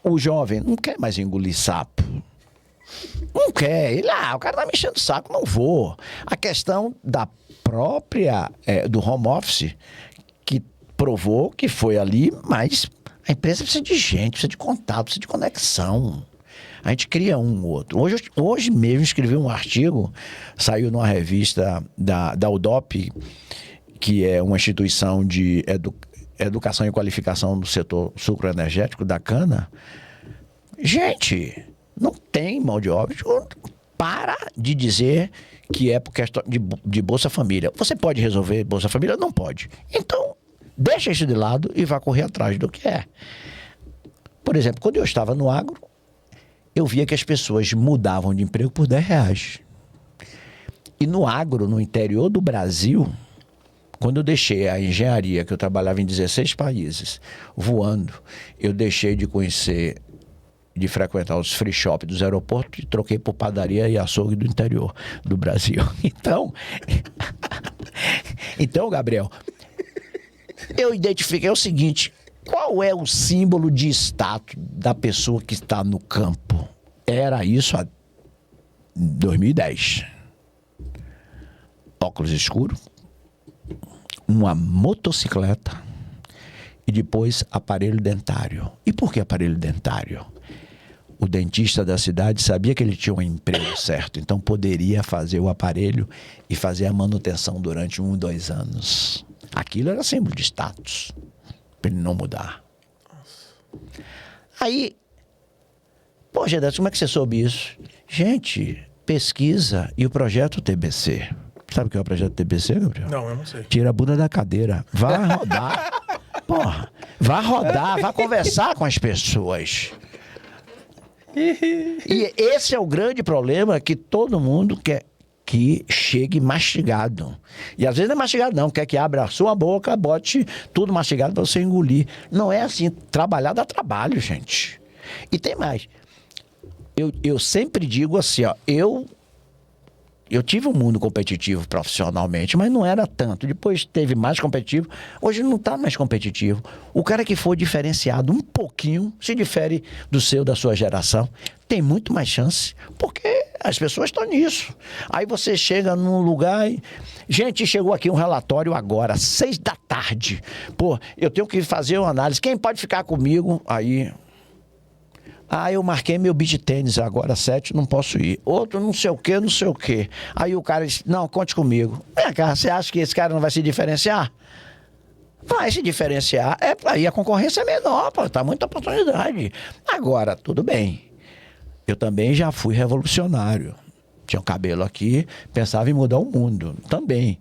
O jovem não quer mais engolir sapo. Não quer. Ele, o cara tá me enchendo o saco, não vou. A questão da própria, do home office, que provou que foi ali, mas a empresa precisa de gente, precisa de contato, precisa de conexão. A gente cria um outro. Hoje mesmo escrevi um artigo, saiu numa revista da UDOP, que é uma instituição de educação e qualificação do setor sucroenergético da cana. Gente, não tem mão de obra. Para de dizer que é por questão de Bolsa Família. Você pode resolver Bolsa Família? Não pode. Então, deixa isso de lado e vá correr atrás do que é. Por exemplo, quando eu estava no agro, eu via que as pessoas mudavam de emprego por R$10. E no agro, no interior do Brasil, quando eu deixei a engenharia, que eu trabalhava em 16 países, voando, eu deixei de conhecer, de frequentar os free shop dos aeroportos e troquei por padaria e açougue do interior do Brasil. Então, Gabriel, eu identifiquei o seguinte: qual é o símbolo de status da pessoa que está no campo? Era isso há 2010. Óculos escuros, uma motocicleta e depois aparelho dentário. E por que aparelho dentário? O dentista da cidade sabia que ele tinha um emprego certo, então poderia fazer o aparelho e fazer a manutenção durante 1, 2 anos. Aquilo era símbolo de status, para ele não mudar. Aí, Pô, Gedeson, como é que você soube isso? Gente, pesquisa e o projeto TBC. Sabe o que é o projeto TBC, Gabriel? Não, eu não sei. Tira a bunda da cadeira. Vá rodar. Porra, vá rodar, vá conversar com as pessoas. E esse é o grande problema, que todo mundo quer que chegue mastigado. E às vezes não é mastigado não, quer que abra a sua boca, bote tudo mastigado para você engolir. Não é assim, trabalhar dá trabalho, gente. E tem mais. Eu sempre digo assim, ó, eu tive um mundo competitivo profissionalmente, mas não era tanto. Depois teve mais competitivo. Hoje não está mais competitivo. O cara que for diferenciado um pouquinho, se difere da sua geração, tem muito mais chance, porque as pessoas estão nisso. Aí você chega num lugar e... Gente, chegou aqui um relatório agora, 6 da tarde. Pô, eu tenho que fazer uma análise. Quem pode ficar comigo? Aí... eu marquei meu beach tênis agora, 7, não posso ir. Outro não sei o quê, não sei o quê. Aí o cara disse, não, conte comigo. Vem cá, você acha que esse cara não vai se diferenciar? Vai se diferenciar. Aí a concorrência é menor, pô, tá muita oportunidade. Agora, tudo bem. Eu também já fui revolucionário. Tinha um cabelo aqui, pensava em mudar o mundo. Também.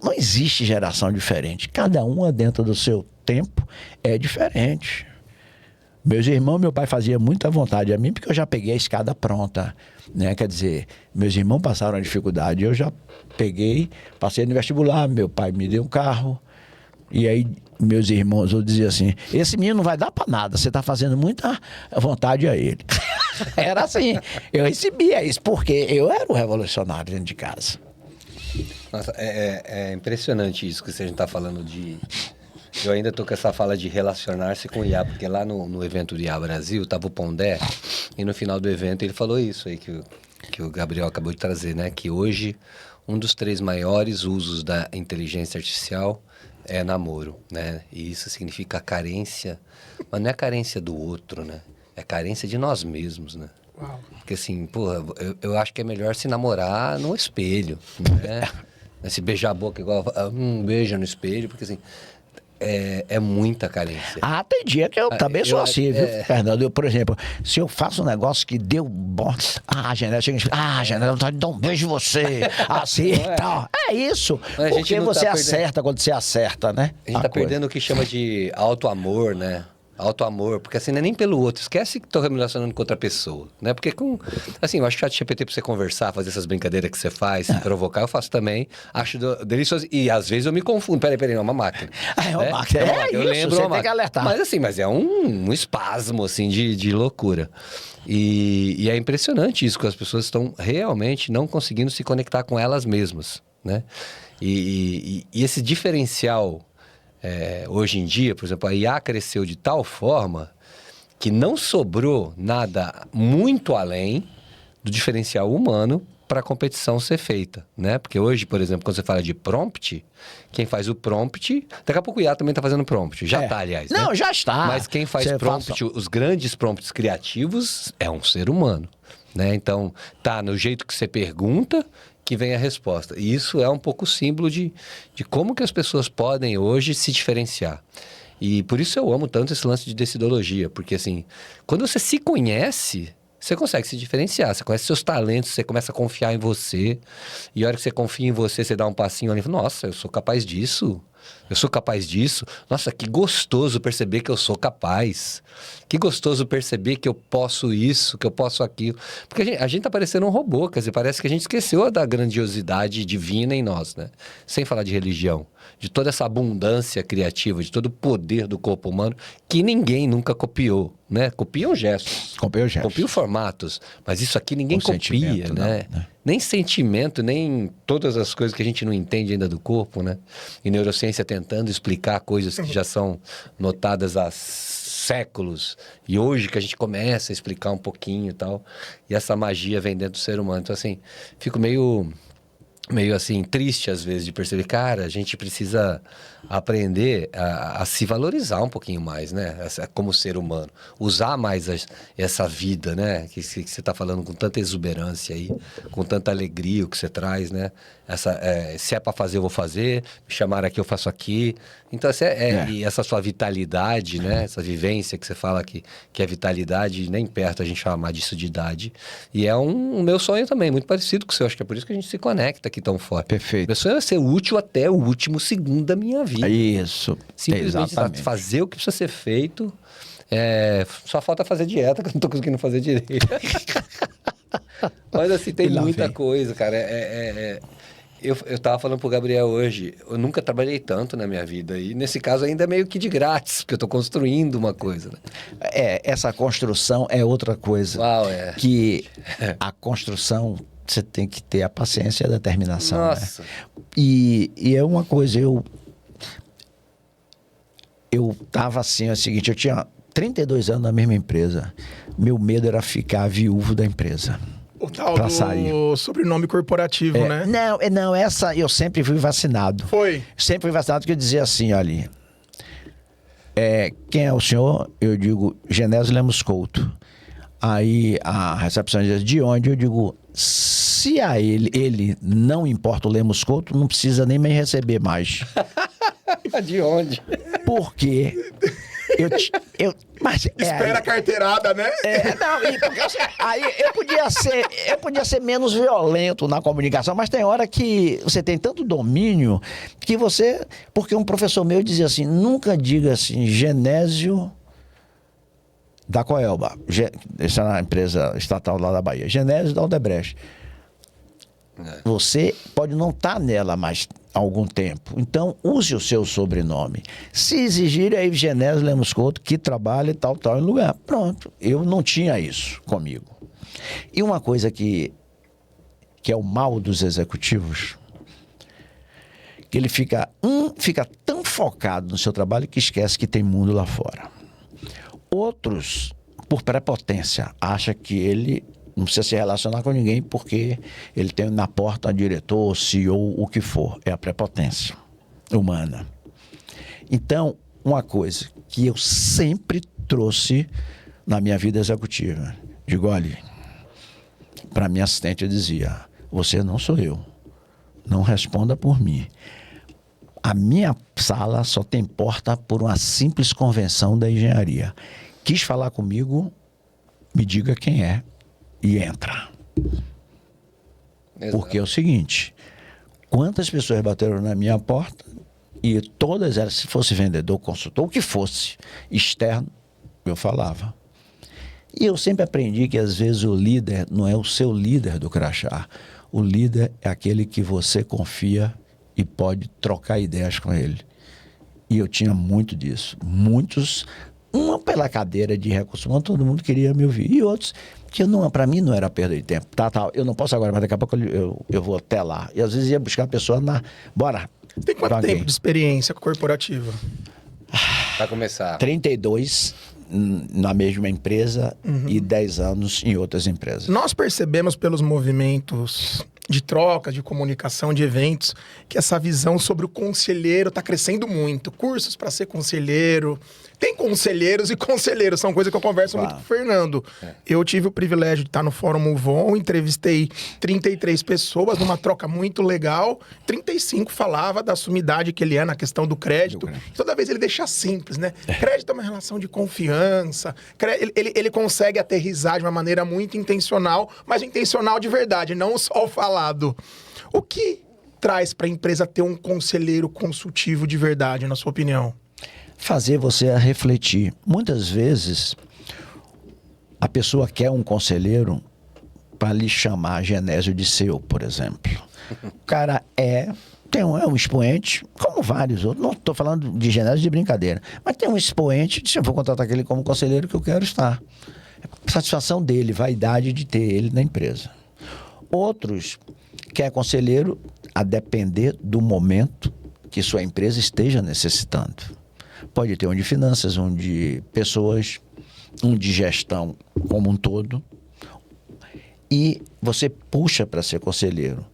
Não existe geração diferente. Cada uma dentro do seu tempo é diferente. Meus irmãos, meu pai fazia muita vontade a mim, porque eu já peguei a escada pronta, né? Quer dizer, meus irmãos passaram a dificuldade, eu já peguei, passei no vestibular, meu pai me deu um carro, e aí meus irmãos, eu dizia assim, esse menino não vai dar pra nada, você tá fazendo muita vontade a ele. Era assim, eu recebia isso, porque eu era o revolucionário dentro de casa. Nossa, é impressionante isso que você está falando de... Eu ainda tô com essa fala de relacionar-se com o IA, porque lá no evento do IA Brasil, tava o Pondé, e no final do evento ele falou isso aí que o Gabriel acabou de trazer, né? Que hoje um dos 3 maiores usos da inteligência artificial é namoro, né? E isso significa carência, mas não é carência do outro, né? É carência de nós mesmos, né? Uau. Porque assim, porra, eu acho que é melhor se namorar no espelho, né? Se beijar a boca igual beija no espelho, porque assim... É muita carência. Tem dia que eu também sou assim, viu, Fernando? Eu, por exemplo, se eu faço um negócio que deu bom... a Janela chega e Janela, dá um beijo em você, assim e tal. É isso. Porque você acerta quando você acerta, né? A gente tá perdendo o que chama de auto-amor, né? Auto-amor, porque assim, não é nem pelo outro. Esquece que tô me relacionando com outra pessoa, né? Porque assim, eu acho que o ChatGPT pra você conversar, fazer essas brincadeiras que você faz, se provocar, eu faço também. Acho delicioso. E às vezes eu me confundo. Peraí, não, é uma máquina. É uma máquina. Eu lembro você tem que alertar. Mas assim, é um espasmo, assim, de loucura. E é impressionante isso, que as pessoas estão realmente não conseguindo se conectar com elas mesmas, né? E esse diferencial... hoje em dia, por exemplo, a IA cresceu de tal forma que não sobrou nada muito além do diferencial humano para a competição ser feita, né? Porque hoje, por exemplo, quando você fala de prompt, quem faz o prompt... Daqui a pouco o IA também está fazendo prompt. Já está, aliás. Não, né? já está. Mas quem faz prompt, os grandes prompts criativos, é um ser humano, né? Então, tá no jeito que você pergunta... que vem a resposta. E isso é um pouco símbolo de como que as pessoas podem hoje se diferenciar. E por isso eu amo tanto esse lance de decidologia, porque assim, quando você se conhece, você consegue se diferenciar, você conhece seus talentos, você começa a confiar em você, e a hora que você confia em você, você dá um passinho ali e fala, nossa, eu sou capaz disso, nossa, que gostoso perceber que eu sou capaz, que gostoso perceber que eu posso isso, que eu posso aquilo, porque a gente tá parecendo um robô, quer dizer, parece que a gente esqueceu da grandiosidade divina em nós, né? Sem falar de religião, de toda essa abundância criativa, de todo o poder do corpo humano, que ninguém nunca copiou, né? Copiam gestos. Copiam formatos, mas isso aqui ninguém copia, né? Nem sentimento, nem todas as coisas que a gente não entende ainda do corpo, né? E neurociência tentando explicar coisas que já são notadas há séculos. E hoje que a gente começa a explicar um pouquinho e tal. E essa magia vem dentro do ser humano. Então, assim, fico meio meio assim, triste às vezes de perceber, cara, a gente precisa aprender a se valorizar um pouquinho mais, né? Como ser humano. Usar mais essa vida, né? Que você está falando com tanta exuberância aí, com tanta alegria o que você traz, né? Se é para fazer, eu vou fazer. Me chamaram aqui, eu faço aqui. Então, e essa sua vitalidade, né? Essa vivência que você fala que é vitalidade, nem perto a gente chamar disso de idade. E é um meu sonho também, muito parecido com o seu. Acho que é por isso que a gente se conecta aqui tão forte. Perfeito. Meu sonho é ser útil até o último segundo da minha vida. Isso. Simplesmente Exatamente. fazer o que precisa ser feito. Só falta fazer dieta, que eu não tô conseguindo fazer direito. Mas assim, tem muita coisa, cara. Eu tava falando pro Gabriel hoje, eu nunca trabalhei tanto na minha vida. E nesse caso ainda é meio que de grátis, porque eu tô construindo uma coisa, né? Essa construção é outra coisa. Uau, Que a construção, você tem que ter a paciência e a determinação. Nossa. Né? E é uma coisa, eu tava assim, é o seguinte, eu tinha 32 anos na mesma empresa. Meu medo era ficar viúvo da empresa. O tal pra do sair. sobrenome corporativo, né? Não, essa eu sempre fui vacinado. Foi. Sempre fui vacinado, que eu dizia assim, olha, quem é o senhor? Eu digo, Genésio Lemos Couto. Aí a recepcionista diz, de onde? Eu digo, se a ele não importa o Lemos Couto, não precisa nem me receber mais. De onde? Porque mas, Espera a carteirada, né? Aí eu podia ser menos violento na comunicação, mas tem hora que você tem tanto domínio que você... Porque um professor meu dizia assim, nunca diga assim, Genésio da Coelba, essa é uma empresa estatal lá da Bahia, Genésio da Odebrecht. Você pode não estar nela mais há algum tempo. Então, use o seu sobrenome. Se exigir, é Genésio Lemos Couto, que trabalha e tal em lugar. Pronto. Eu não tinha isso comigo. E uma coisa que é o mal dos executivos, que ele fica tão focado no seu trabalho que esquece que tem mundo lá fora. Outros, por prepotência, acham que ele não precisa se relacionar com ninguém porque ele tem na porta diretor, CEO, o que for. É a prepotência humana. Então, uma coisa que eu sempre trouxe na minha vida executiva. Digo, olha, para minha assistente eu dizia, você não sou eu. Não responda por mim. A minha sala só tem porta por uma simples convenção da engenharia. Quis falar comigo, me diga quem é. E entra. Exato. Porque é o seguinte, quantas pessoas bateram na minha porta e todas elas, se fosse vendedor, consultor, o que fosse externo, eu falava. E eu sempre aprendi que às vezes o líder não é o seu líder do crachá. O líder é aquele que você confia e pode trocar ideias com ele. E eu tinha muito disso. Muitos, uma pela cadeira de recursos humanos, todo mundo queria me ouvir. E outros que para mim não era perda de tempo. Tá, eu não posso agora, mas daqui a pouco eu vou até lá. E às vezes ia buscar a pessoa bora. Tem quanto tempo de experiência corporativa? Para começar. 32 na mesma empresa e 10 anos em outras empresas. Nós percebemos pelos movimentos de troca, de comunicação, de eventos, que essa visão sobre o conselheiro está crescendo muito. Cursos para ser conselheiro. Tem conselheiros e conselheiros, são coisas que eu converso muito com o Fernando. Eu tive o privilégio de estar no Fórum Muvon, entrevistei 33 pessoas numa troca muito legal. 35 falava da sumidade que ele é na questão do crédito. Toda vez ele deixa simples, né? Crédito é uma relação de confiança. Ele consegue aterrissar de uma maneira muito intencional, mas intencional de verdade, não só o falado. O que traz para a empresa ter um conselheiro consultivo de verdade, na sua opinião? Fazer você a refletir. Muitas vezes, a pessoa quer um conselheiro para lhe chamar Genésio de seu, por exemplo. O cara é um expoente, como vários outros. Não estou falando de Genésio de brincadeira, mas tem um expoente, eu vou contratar aquele como conselheiro que eu quero estar. Satisfação dele, vaidade de ter ele na empresa. Outros quer conselheiro a depender do momento que sua empresa esteja necessitando. Pode ter um de finanças, um de pessoas, um de gestão como um todo. E você puxa para ser conselheiro.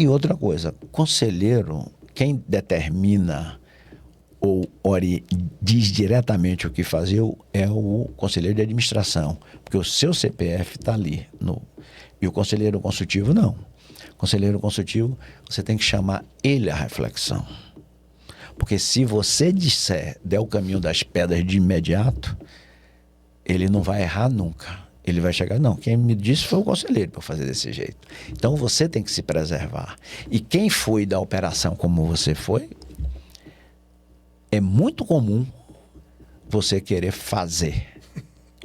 E outra coisa, conselheiro, quem determina ou diz diretamente o que fazer é o conselheiro de administração, porque o seu CPF está ali. E o conselheiro consultivo não. O conselheiro consultivo, você tem que chamar ele à reflexão. Porque se você der o caminho das pedras de imediato, ele não vai errar nunca. Ele vai chegar, não, quem me disse foi o conselheiro para fazer desse jeito. Então você tem que se preservar. E quem foi da operação como você foi, é muito comum você querer fazer.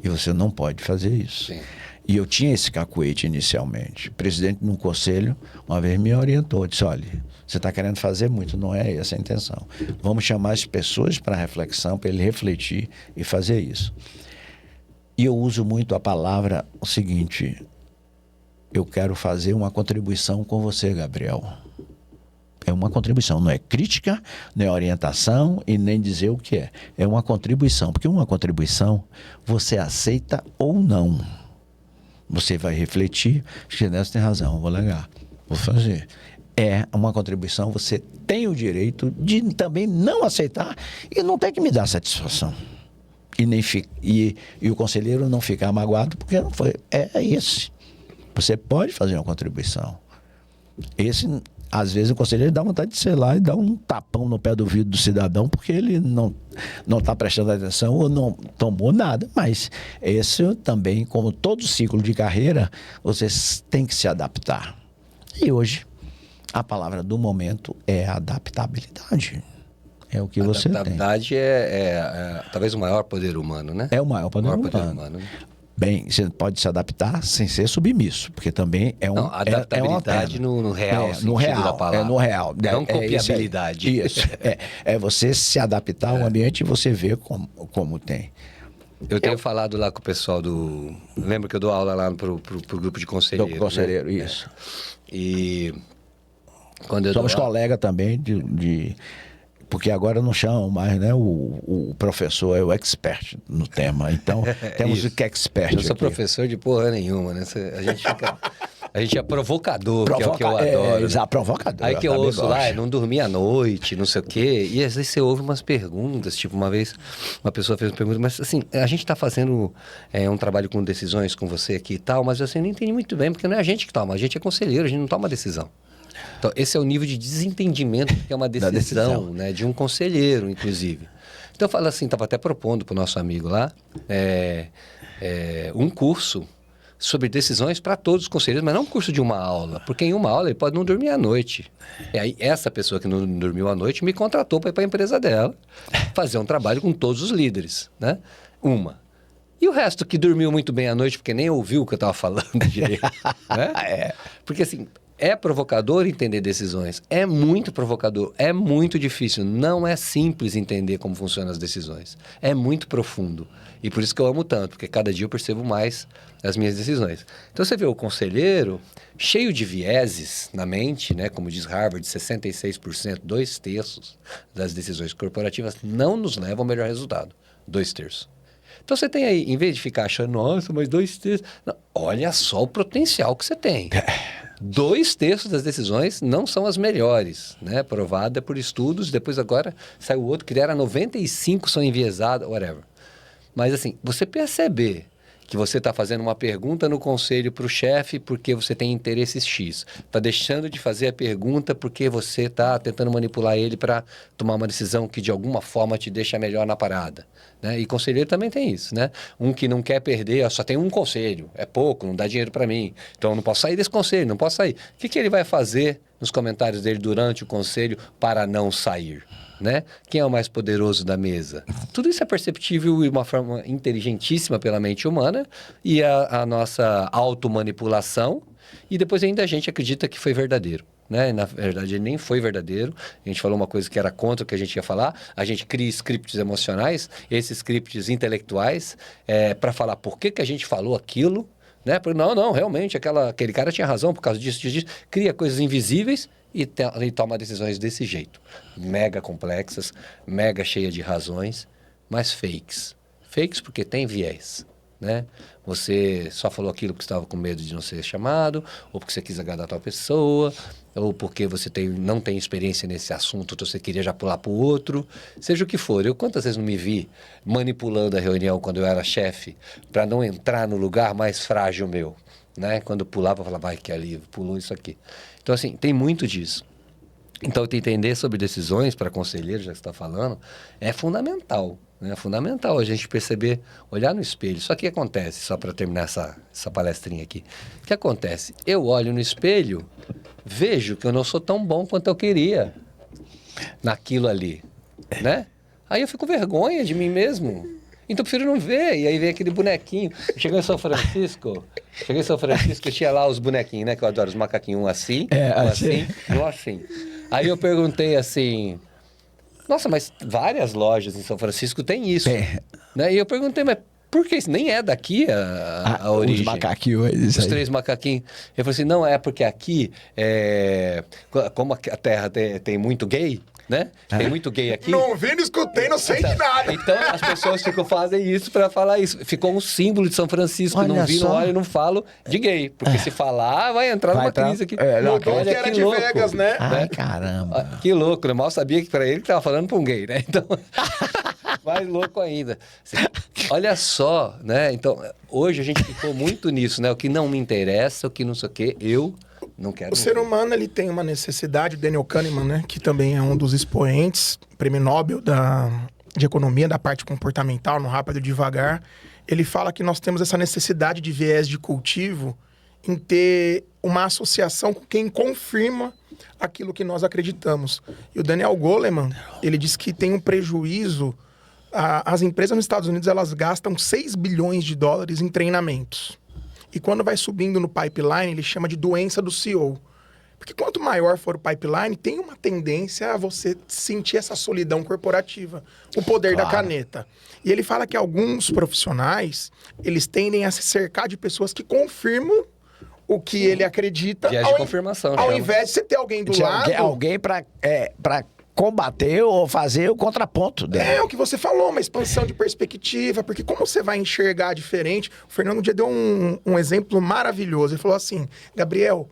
E você não pode fazer isso. Sim. E eu tinha esse cacuete inicialmente. O presidente de um conselho uma vez me orientou, disse, olha, você está querendo fazer muito, não é essa a intenção. Vamos chamar as pessoas para reflexão, para ele refletir e fazer isso. E eu uso muito a palavra o seguinte, eu quero fazer uma contribuição com você, Gabriel. É uma contribuição, não é crítica, não é orientação e nem dizer o que é. É uma contribuição, porque uma contribuição você aceita ou não. Você vai refletir, acho que você tem razão, vou legar, vou fazer. É uma contribuição, você tem o direito de também não aceitar e não tem que me dar satisfação. E o conselheiro não ficar magoado porque não foi. É esse. Você pode fazer uma contribuição. Às vezes o conselheiro dá vontade de ser lá e dar um tapão no pé do vidro do cidadão porque ele não está prestando atenção ou não tomou nada. Mas esse também, como todo ciclo de carreira, você tem que se adaptar. E hoje, a palavra do momento é adaptabilidade. É o que você tem. Adaptabilidade é talvez o maior poder humano, né? É o maior poder humano. Bem, você pode se adaptar sem ser submisso, porque também é um... Não, adaptabilidade no real sentido da palavra. No real. Não copiabilidade. Isso. É você se adaptar ao ambiente e você ver como tem. Eu tenho falado lá com o pessoal do... Lembra que eu dou aula lá pro grupo de conselheiros? Do conselheiro, né? isso. E... quando eu somos colegas também porque agora não chamam mais, né? O professor é o expert no tema. Então, temos o que é expert eu sou aqui. Professor de porra nenhuma, né? A gente é provocador, que é o que eu adoro. Exato, provocador. Aí que eu ouço lá, não dormi à noite, não sei o quê. E às vezes você ouve umas perguntas, tipo, uma vez uma pessoa fez uma pergunta, mas assim, a gente tá fazendo um trabalho com decisões com você aqui e tal, mas assim, eu não entendi muito bem, porque não é a gente que toma, a gente é conselheiro, a gente não toma decisão. Então, esse é o nível de desentendimento que é uma decisão. Né, de um conselheiro, inclusive. Então, eu falo assim, estava até propondo para o nosso amigo lá, um curso sobre decisões para todos os conselheiros, mas não um curso de uma aula, porque em uma aula ele pode não dormir à noite. E aí, essa pessoa que não dormiu à noite me contratou para ir para a empresa dela, fazer um trabalho com todos os líderes, né? E o resto que dormiu muito bem à noite, porque nem ouviu o que eu estava falando direito, né? Porque assim... é provocador entender decisões, é muito provocador, é muito difícil, não é simples entender como funcionam as decisões, é muito profundo. E por isso que eu amo tanto, porque cada dia eu percebo mais as minhas decisões. Então você vê o conselheiro cheio de vieses na mente, né? Como diz Harvard, 66%, 2/3 das decisões corporativas não nos levam ao melhor resultado, 2/3. Então você tem aí, em vez de ficar achando, nossa, mas 2/3... Não, olha só o potencial que você tem. 2/3 das decisões não são as melhores, né? Provada por estudos, depois agora saiu outro que era 95 são enviesadas, whatever. Mas assim, você perceber que você está fazendo uma pergunta no conselho para o chefe porque você tem interesses X. Está deixando de fazer a pergunta porque você está tentando manipular ele para tomar uma decisão que de alguma forma te deixa melhor na parada. Né? E conselheiro também tem isso, né? Um que não quer perder, só tem um conselho, é pouco, não dá dinheiro para mim. Então eu não posso sair desse conselho, não posso sair. O que ele vai fazer nos comentários dele durante o conselho para não sair? Né? Quem é o mais poderoso da mesa? Tudo isso é perceptível de uma forma inteligentíssima pela mente humana e a nossa automanipulação, e depois ainda a gente acredita que foi verdadeiro. Né? Na verdade, ele nem foi verdadeiro. A gente falou uma coisa que era contra o que a gente ia falar. A gente cria scripts emocionais, esses scripts intelectuais, para falar por que a gente falou aquilo. Né? Não, realmente, aquele cara tinha razão por causa disso. Cria coisas invisíveis e toma decisões desse jeito. Mega complexas, mega cheia de razões, mas fakes. Fakes porque tem viés. Né? Você só falou aquilo porque estava com medo de não ser chamado, ou porque você quis agradar tal pessoa. ou porque você não tem experiência nesse assunto, então você queria já pular para o outro, seja o que for. Eu quantas vezes não me vi manipulando a reunião quando eu era chefe, para não entrar no lugar mais frágil meu, né? Quando eu pulava, eu falava, vai que ali, pulou isso aqui. Então, assim, tem muito disso. Então, entender sobre decisões para conselheiro, já que você está falando, é fundamental. É fundamental a gente perceber, olhar no espelho. Só que o que acontece, só para terminar essa palestrinha aqui, o que acontece? Eu olho no espelho, vejo que eu não sou tão bom quanto eu queria naquilo ali, né? Aí eu fico com vergonha de mim mesmo. Então eu prefiro não ver. E aí vem aquele bonequinho. Cheguei em São Francisco, tinha lá os bonequinhos, né? Que eu adoro, os macaquinhos, um assim, um assim, um assim. Aí eu perguntei assim... Nossa, mas várias lojas em São Francisco tem isso. Né? E eu perguntei, mas por que isso? Nem é daqui a origem. Os macaquinhos. Os 3 macaquinhos. Eu falei assim, não, é porque aqui, como a terra tem muito gay, né? Tem muito gay aqui. Não vi, não escutei, não sei de nada. Então as pessoas fazem isso para falar isso. Ficou um símbolo de São Francisco. Olha não vi, só. não olho, não falo de gay. Porque se falar, vai entrar numa crise aqui. Mudou que era de louco. Vegas, né? Ai, caramba. Que louco, né? Mal sabia que para ele que tava falando para um gay, né? Então, mais louco ainda. Assim, olha só, né? Então, hoje a gente ficou muito nisso, né? O que não me interessa, o que não sei o quê, eu não quero. O ser humano, ele tem uma necessidade, o Daniel Kahneman, né? Que também é um dos expoentes, prêmio Nobel de economia, da parte comportamental, no Rápido e Devagar. Ele fala que nós temos essa necessidade de viés de cultivo em ter uma associação com quem confirma aquilo que nós acreditamos. E o Daniel Goleman, ele diz que tem um prejuízo. As empresas nos Estados Unidos, elas gastam 6 bilhões de dólares em treinamentos. E quando vai subindo no pipeline, ele chama de doença do CEO. Porque quanto maior for o pipeline, tem uma tendência a você sentir essa solidão corporativa, o poder da caneta. E ele fala que alguns profissionais, eles tendem a se cercar de pessoas que confirmam o que ele acredita. Viés de confirmação. Ao invés de você ter alguém do lado... Alguém para combater ou fazer o contraponto dela. É o que você falou, uma expansão de perspectiva, porque como você vai enxergar diferente... O Fernando um dia deu um exemplo maravilhoso. Ele falou assim, Gabriel,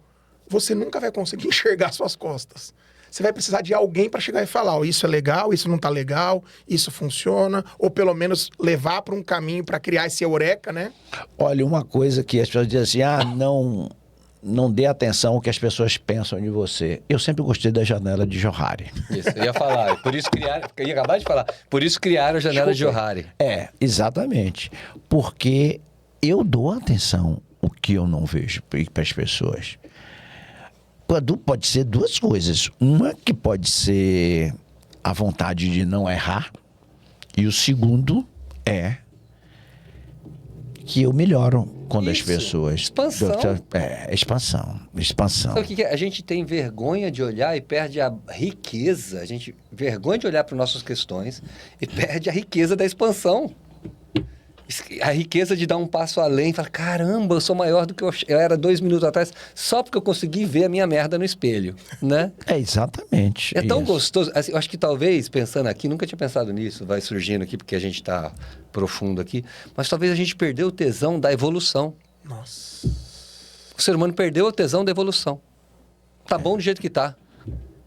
você nunca vai conseguir enxergar suas costas. Você vai precisar de alguém para chegar e falar, isso é legal, isso não tá legal, isso funciona, ou pelo menos levar para um caminho para criar esse eureka, né? Olha, uma coisa que as pessoas dizem assim, não dê atenção ao que as pessoas pensam de você. Eu sempre gostei da janela de Johari. Isso, eu ia falar. Por isso criaram... Eu ia acabar de falar. Por isso criaram a janela de Johari. Exatamente. Porque eu dou atenção ao que eu não vejo para as pessoas. Pode ser duas coisas. Uma que pode ser a vontade de não errar. E o segundo é que eu melhoro quando as pessoas... Expansão. Expansão. Sabe o que é? A gente tem vergonha de olhar e perde a riqueza. A gente vergonha de olhar para nossas questões e perde a riqueza da expansão. A riqueza de dar um passo além. Falar, caramba, eu sou maior do que eu era 2 minutos atrás, só porque eu consegui ver a minha merda no espelho, né? Exatamente. É tão gostoso. Assim, eu acho que talvez, pensando aqui, nunca tinha pensado nisso, vai surgindo aqui porque a gente está profundo aqui, mas talvez a gente perdeu o tesão da evolução. Nossa. O ser humano perdeu o tesão da evolução. Tá bom do jeito que tá.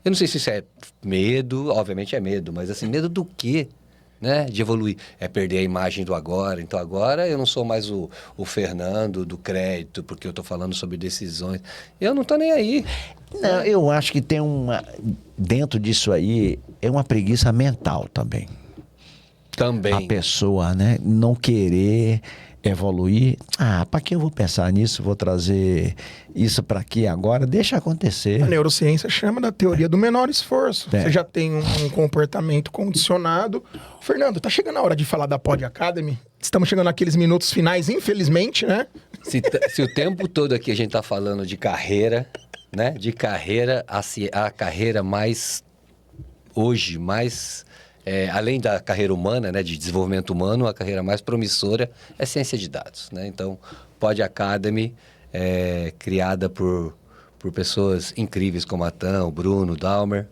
Eu não sei se isso é medo, obviamente é medo, mas assim, medo do quê? Né? De evoluir. É perder a imagem do agora. Então agora eu não sou mais o Fernando do crédito, porque eu tô falando sobre decisões. Eu não tô nem aí. Não, eu acho que tem dentro disso aí, é uma preguiça mental também. Também. A pessoa, né? Não querer evoluir. Para que eu vou pensar nisso? Vou trazer isso para aqui agora? Deixa acontecer. A neurociência chama da teoria do menor esforço. Você já tem um comportamento condicionado. Fernando, tá chegando a hora de falar da Pod Academy? Estamos chegando naqueles minutos finais, infelizmente, né? Se o tempo todo aqui a gente tá falando de carreira, né? De carreira, a carreira mais... Hoje, mais... além da carreira humana, né, de desenvolvimento humano, a carreira mais promissora é ciência de dados, né? Então, Pod Academy criada por pessoas incríveis como a Tan, o Bruno, o Dalmer,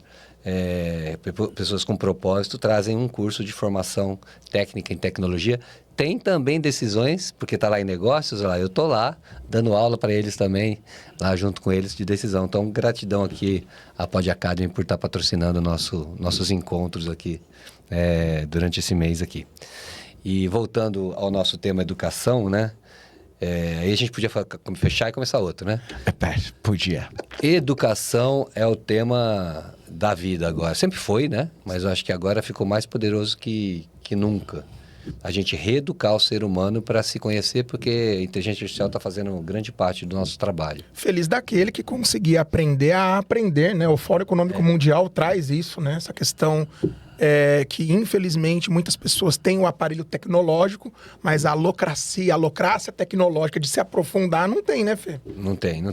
pessoas com propósito trazem um curso de formação técnica em tecnologia. Tem também decisões, porque está lá em negócios, lá eu estou lá, dando aula para eles também, lá junto com eles de decisão. Então, gratidão aqui à Pod Academy por estar patrocinando nossos encontros aqui durante esse mês aqui. E voltando ao nosso tema educação, né? Aí a gente podia fechar e começar outro, né? Podia. Educação é o tema da vida agora. Sempre foi, né? Mas eu acho que agora ficou mais poderoso que nunca. A gente reeducar o ser humano para se conhecer, porque a inteligência artificial está fazendo grande parte do nosso trabalho. Feliz daquele que conseguir aprender a aprender, né? O Fórum Econômico Mundial traz isso, né? Essa questão que, infelizmente, muitas pessoas têm o aparelho tecnológico, mas a locrácia tecnológica de se aprofundar não tem, né, Fê? Não tem.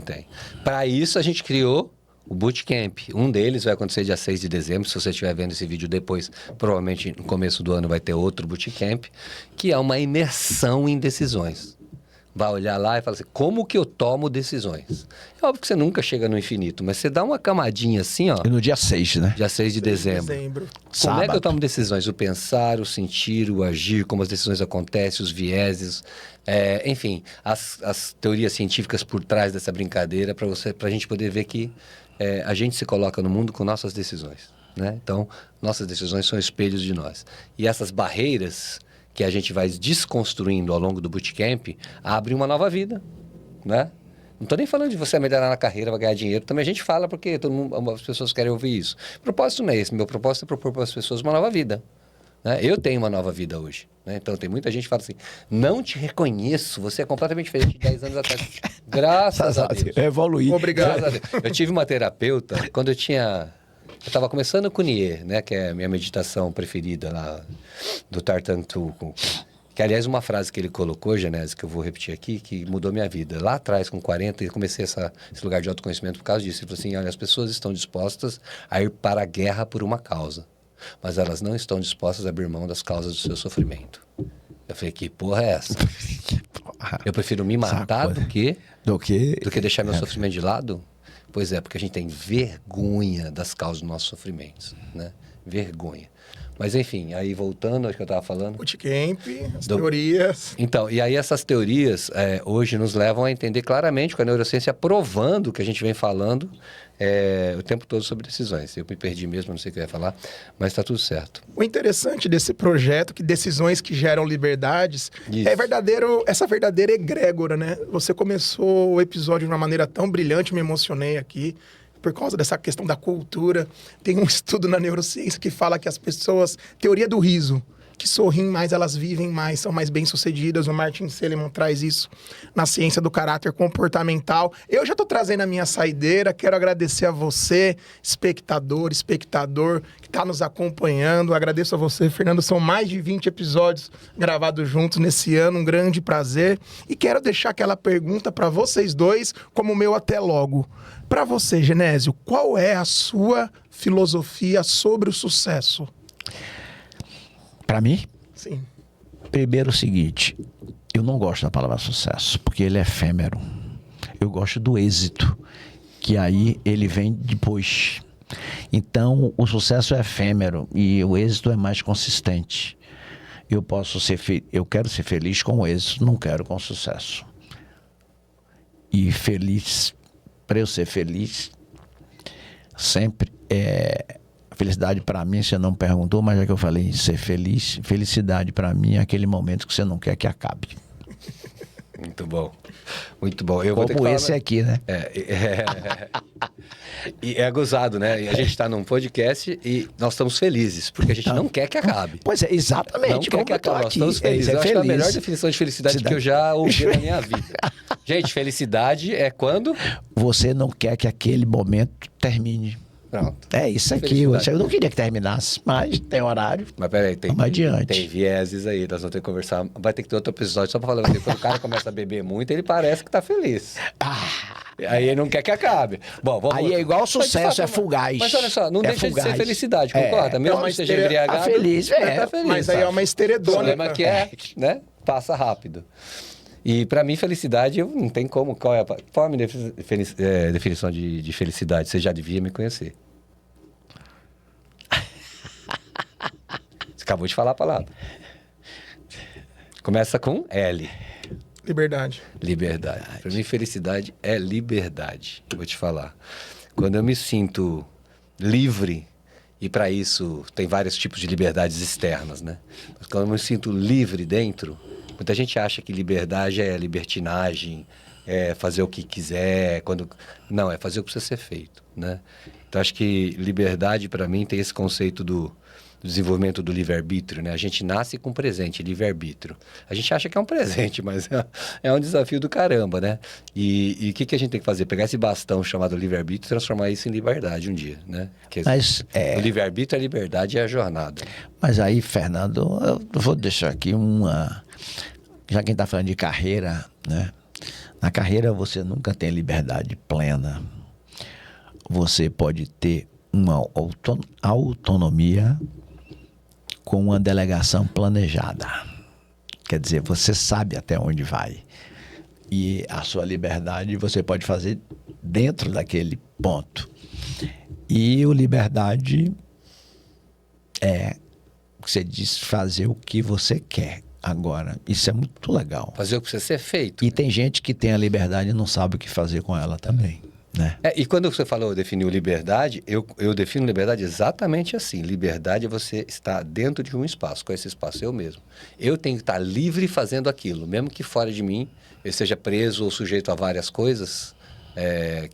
Para isso, a gente criou o Bootcamp. Um deles vai acontecer dia 6 de dezembro. Se você estiver vendo esse vídeo depois, provavelmente no começo do ano vai ter outro Bootcamp, que é uma imersão em decisões. Vai olhar lá e fala assim, como que eu tomo decisões? É óbvio que você nunca chega no infinito, mas você dá uma camadinha assim, ó. E no dia 6, né? Dia 6 de dezembro. Como Sábado. é que eu tomo decisões? O pensar, o sentir, o agir, como as decisões acontecem, os vieses, enfim, as teorias científicas por trás dessa brincadeira, para a gente poder ver que a gente se coloca no mundo com nossas decisões, né? Então, nossas decisões são espelhos de nós. E essas barreiras que a gente vai desconstruindo ao longo do Bootcamp abrem uma nova vida, né? Não estou nem falando de você melhorar na carreira, vai ganhar dinheiro. Também a gente fala porque as pessoas querem ouvir isso. O propósito não é esse. Meu propósito é propor para as pessoas uma nova vida, né? Eu tenho uma nova vida hoje, né? Então, tem muita gente que fala assim, não te reconheço, você é completamente diferente de 10 anos atrás. Graças a Deus. Evoluí. Obrigado. Graças a Deus. Eu tive uma terapeuta quando eu estava começando com o Nier, né? Que é a minha meditação preferida lá, do Tartantuco. Que, aliás, uma frase que ele colocou, Genésio, que eu vou repetir aqui, que mudou minha vida. Lá atrás, com 40, eu comecei esse lugar de autoconhecimento por causa disso. Ele falou assim, olha, as pessoas estão dispostas a ir para a guerra por uma causa, mas elas não estão dispostas a abrir mão das causas do seu sofrimento. Eu falei, que porra é essa? Eu prefiro me matar do que deixar meu sofrimento de lado? Pois é, porque a gente tem vergonha das causas dos nossos sofrimentos, né? Vergonha. Mas, enfim, aí voltando ao que eu estava falando... Bootcamp, as teorias... Então, e aí essas teorias hoje nos levam a entender claramente com a neurociência provando o que a gente vem falando o tempo todo sobre decisões. Eu me perdi mesmo, não sei o que eu ia falar, mas está tudo certo. O interessante desse projeto, que decisões que geram liberdades, Isso. essa verdadeira egrégora, né? Você começou o episódio de uma maneira tão brilhante, me emocionei aqui, por causa dessa questão da cultura. Tem um estudo na neurociência que fala que as pessoas... Teoria do riso. Que sorriem mais, elas vivem mais, são mais bem-sucedidas. O Martin Seligman traz isso na ciência do caráter comportamental. Eu já estou trazendo a minha saideira. Quero agradecer a você, espectador, que está nos acompanhando. Agradeço a você, Fernando. São mais de 20 episódios gravados juntos nesse ano. Um grande prazer. E quero deixar aquela pergunta para vocês dois, como meu até logo. Para você, Genésio, qual é a sua filosofia sobre o sucesso? Para mim? Sim. Primeiro o seguinte, eu não gosto da palavra sucesso, porque ele é efêmero. Eu gosto do êxito, que aí ele vem depois. Então, o sucesso é efêmero e o êxito é mais consistente. Eu quero ser feliz com o êxito, não quero com o sucesso. E feliz, para eu ser feliz, sempre felicidade para mim, você não perguntou, mas já que eu falei em ser feliz, felicidade para mim é aquele momento que você não quer que acabe. Muito bom. Muito bom. Eu Como vou ter que falar, esse aqui, né? E é gozado, né? E a gente está num podcast e nós estamos felizes, porque a gente não quer que acabe. Pois é, exatamente. Não quer que acabe. Nós estamos felizes. Eu acho que é a melhor definição de felicidade que eu já ouvi na minha vida. Gente, felicidade é quando... Você não quer que aquele momento termine. Pronto. É isso aqui. Eu não queria que terminasse, mas tem horário. Mas peraí, tem vieses aí, nós vamos ter que conversar. Vai ter que ter outro episódio só pra falar. Quando o cara começa a beber muito, ele parece que tá feliz. Aí ele não quer que acabe. Bom, vamos... Aí é igual sucesso, é fugaz. Mas olha só, não deixa de ser felicidade, concorda? Mesmo que esteja embriagado, tá feliz, tá feliz. Mas aí é uma esteredônica. O problema é que né? Passa rápido. E pra mim, felicidade, eu não tem como. Qual é a minha definição de felicidade? Você já devia me conhecer. Você acabou de falar a palavra. Começa com L. Liberdade. Liberdade. Para mim, felicidade é liberdade. Eu vou te falar. Quando eu me sinto livre, e para isso tem vários tipos de liberdades externas, né? Mas quando eu me sinto livre dentro, muita gente acha que liberdade é libertinagem, é fazer o que quiser, não, é fazer o que precisa ser feito, né? Então acho que liberdade para mim tem esse conceito do desenvolvimento do livre-arbítrio, né? A gente nasce com presente, livre-arbítrio. A gente acha que é um presente, mas é um desafio do caramba, né? E o que a gente tem que fazer? Pegar esse bastão chamado livre-arbítrio e transformar isso em liberdade um dia, né? O livre-arbítrio, a liberdade é a jornada. Mas aí, Fernando, eu vou deixar aqui uma... Já quem está falando de carreira, né? Na carreira você nunca tem liberdade plena. Você pode ter uma autonomia com uma delegação planejada. Quer dizer, você sabe até onde vai. E a sua liberdade você pode fazer dentro daquele ponto. E o liberdade é você diz fazer o que você quer. Agora, isso é muito legal. Fazer o que precisa ser feito. E tem gente que tem a liberdade e não sabe o que fazer com ela também, né? E quando você falou, definiu liberdade, eu defino liberdade exatamente assim. Liberdade é você estar dentro de um espaço, com esse espaço eu mesmo. Eu tenho que estar livre fazendo aquilo, mesmo que fora de mim eu esteja preso ou sujeito a várias coisas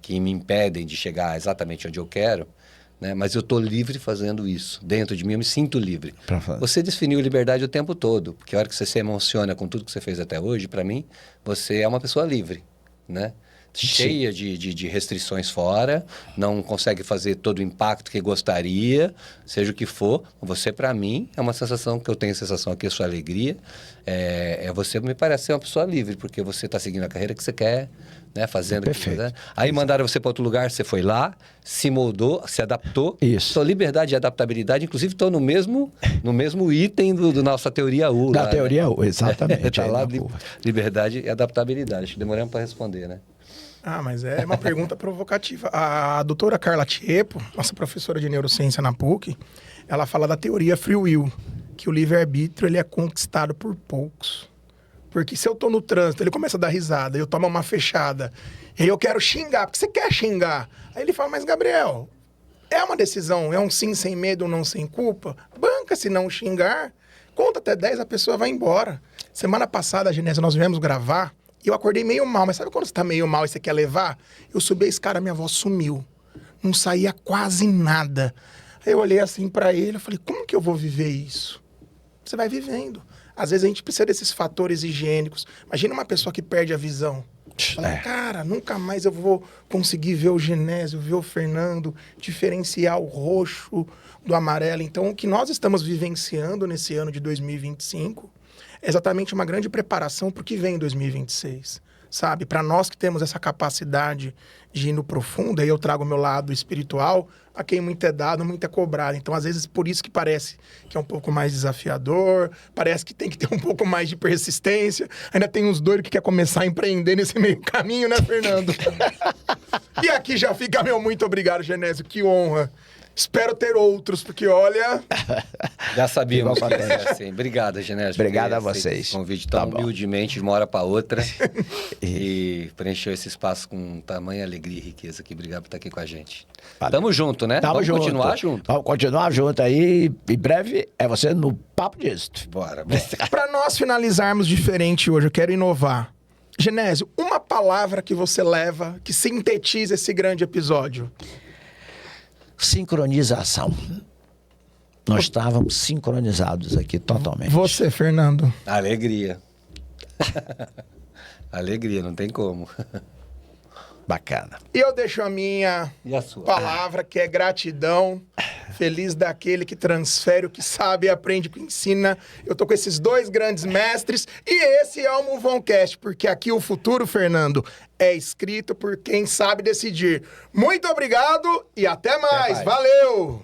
que me impedem de chegar exatamente onde eu quero, né? Mas eu estou livre fazendo isso. Dentro de mim eu me sinto livre. Você definiu liberdade o tempo todo, porque a hora que você se emociona com tudo que você fez até hoje, para mim, você é uma pessoa livre, né? Cheia de restrições fora, não consegue fazer todo o impacto que gostaria, seja o que for. Você, para mim, é uma sensação que eu tenho, a sensação aqui, a sua alegria. Você me parece ser uma pessoa livre, porque você está seguindo a carreira que você quer, né? Fazendo o que você quiser. Aí mandaram você para outro lugar, você foi lá, se moldou, se adaptou. Isso. Então, liberdade e adaptabilidade, inclusive, estão no mesmo item do nossa teoria U. Da lá, teoria né? U, exatamente. Está lá, liberdade e adaptabilidade. Acho que demoramos para responder, né? Mas é uma pergunta provocativa. A doutora Carla Tiepo, nossa professora de neurociência na PUC, ela fala da teoria free will, que o livre-arbítrio ele é conquistado por poucos. Porque se eu tô no trânsito, ele começa a dar risada, eu tomo uma fechada, e aí eu quero xingar, porque você quer xingar. Aí ele fala, mas Gabriel, é uma decisão, é um sim sem medo, um não sem culpa? Banca se não xingar, conta até 10, a pessoa vai embora. Semana passada, Genésio, nós viemos gravar, e eu acordei meio mal, mas sabe quando você tá meio mal e você quer levar? Eu subi a escada, minha voz sumiu. Não saía quase nada. Aí eu olhei assim pra ele, eu falei, como que eu vou viver isso? Você vai vivendo. Às vezes a gente precisa desses fatores higiênicos. Imagina uma pessoa que perde a visão. Fala, cara, nunca mais eu vou conseguir ver o Genésio, ver o Fernando, diferenciar o roxo do amarelo. Então, o que nós estamos vivenciando nesse ano de 2025... é exatamente uma grande preparação para o que vem em 2026, sabe? Para nós que temos essa capacidade de ir no profundo, aí eu trago o meu lado espiritual, a quem muito é dado, muito é cobrado. Então, às vezes, por isso que parece que é um pouco mais desafiador, parece que tem que ter um pouco mais de persistência. Ainda tem uns doidos que quer começar a empreender nesse meio caminho, né, Fernando? E aqui já fica meu muito obrigado, Genésio, que honra. Espero ter outros, porque olha... Já sabíamos que ia ser assim. Obrigado, Genésio. Obrigado a vocês. Esse convite tão humildemente, de uma hora para outra. E preencheu esse espaço com tamanha alegria e riqueza aqui. Obrigado por estar aqui com a gente. Valeu. Tamo junto, né? Vamos continuar junto. Vamos continuar junto aí. Em breve é você no Papo Disto. Bora. Para nós finalizarmos diferente hoje, eu quero inovar. Genésio, uma palavra que você leva que sintetiza esse grande episódio. Sincronização. Nós estávamos sincronizados aqui totalmente. Você, Fernando. Alegria. Alegria, não tem como. Bacana. E eu deixo a minha E a sua? palavra, que é gratidão. Feliz daquele que transfere o que sabe e aprende o que ensina. Eu tô com esses dois grandes mestres e esse é o MoveOnCast, porque aqui o futuro, Fernando, é escrito por quem sabe decidir. Muito obrigado e até mais. Valeu!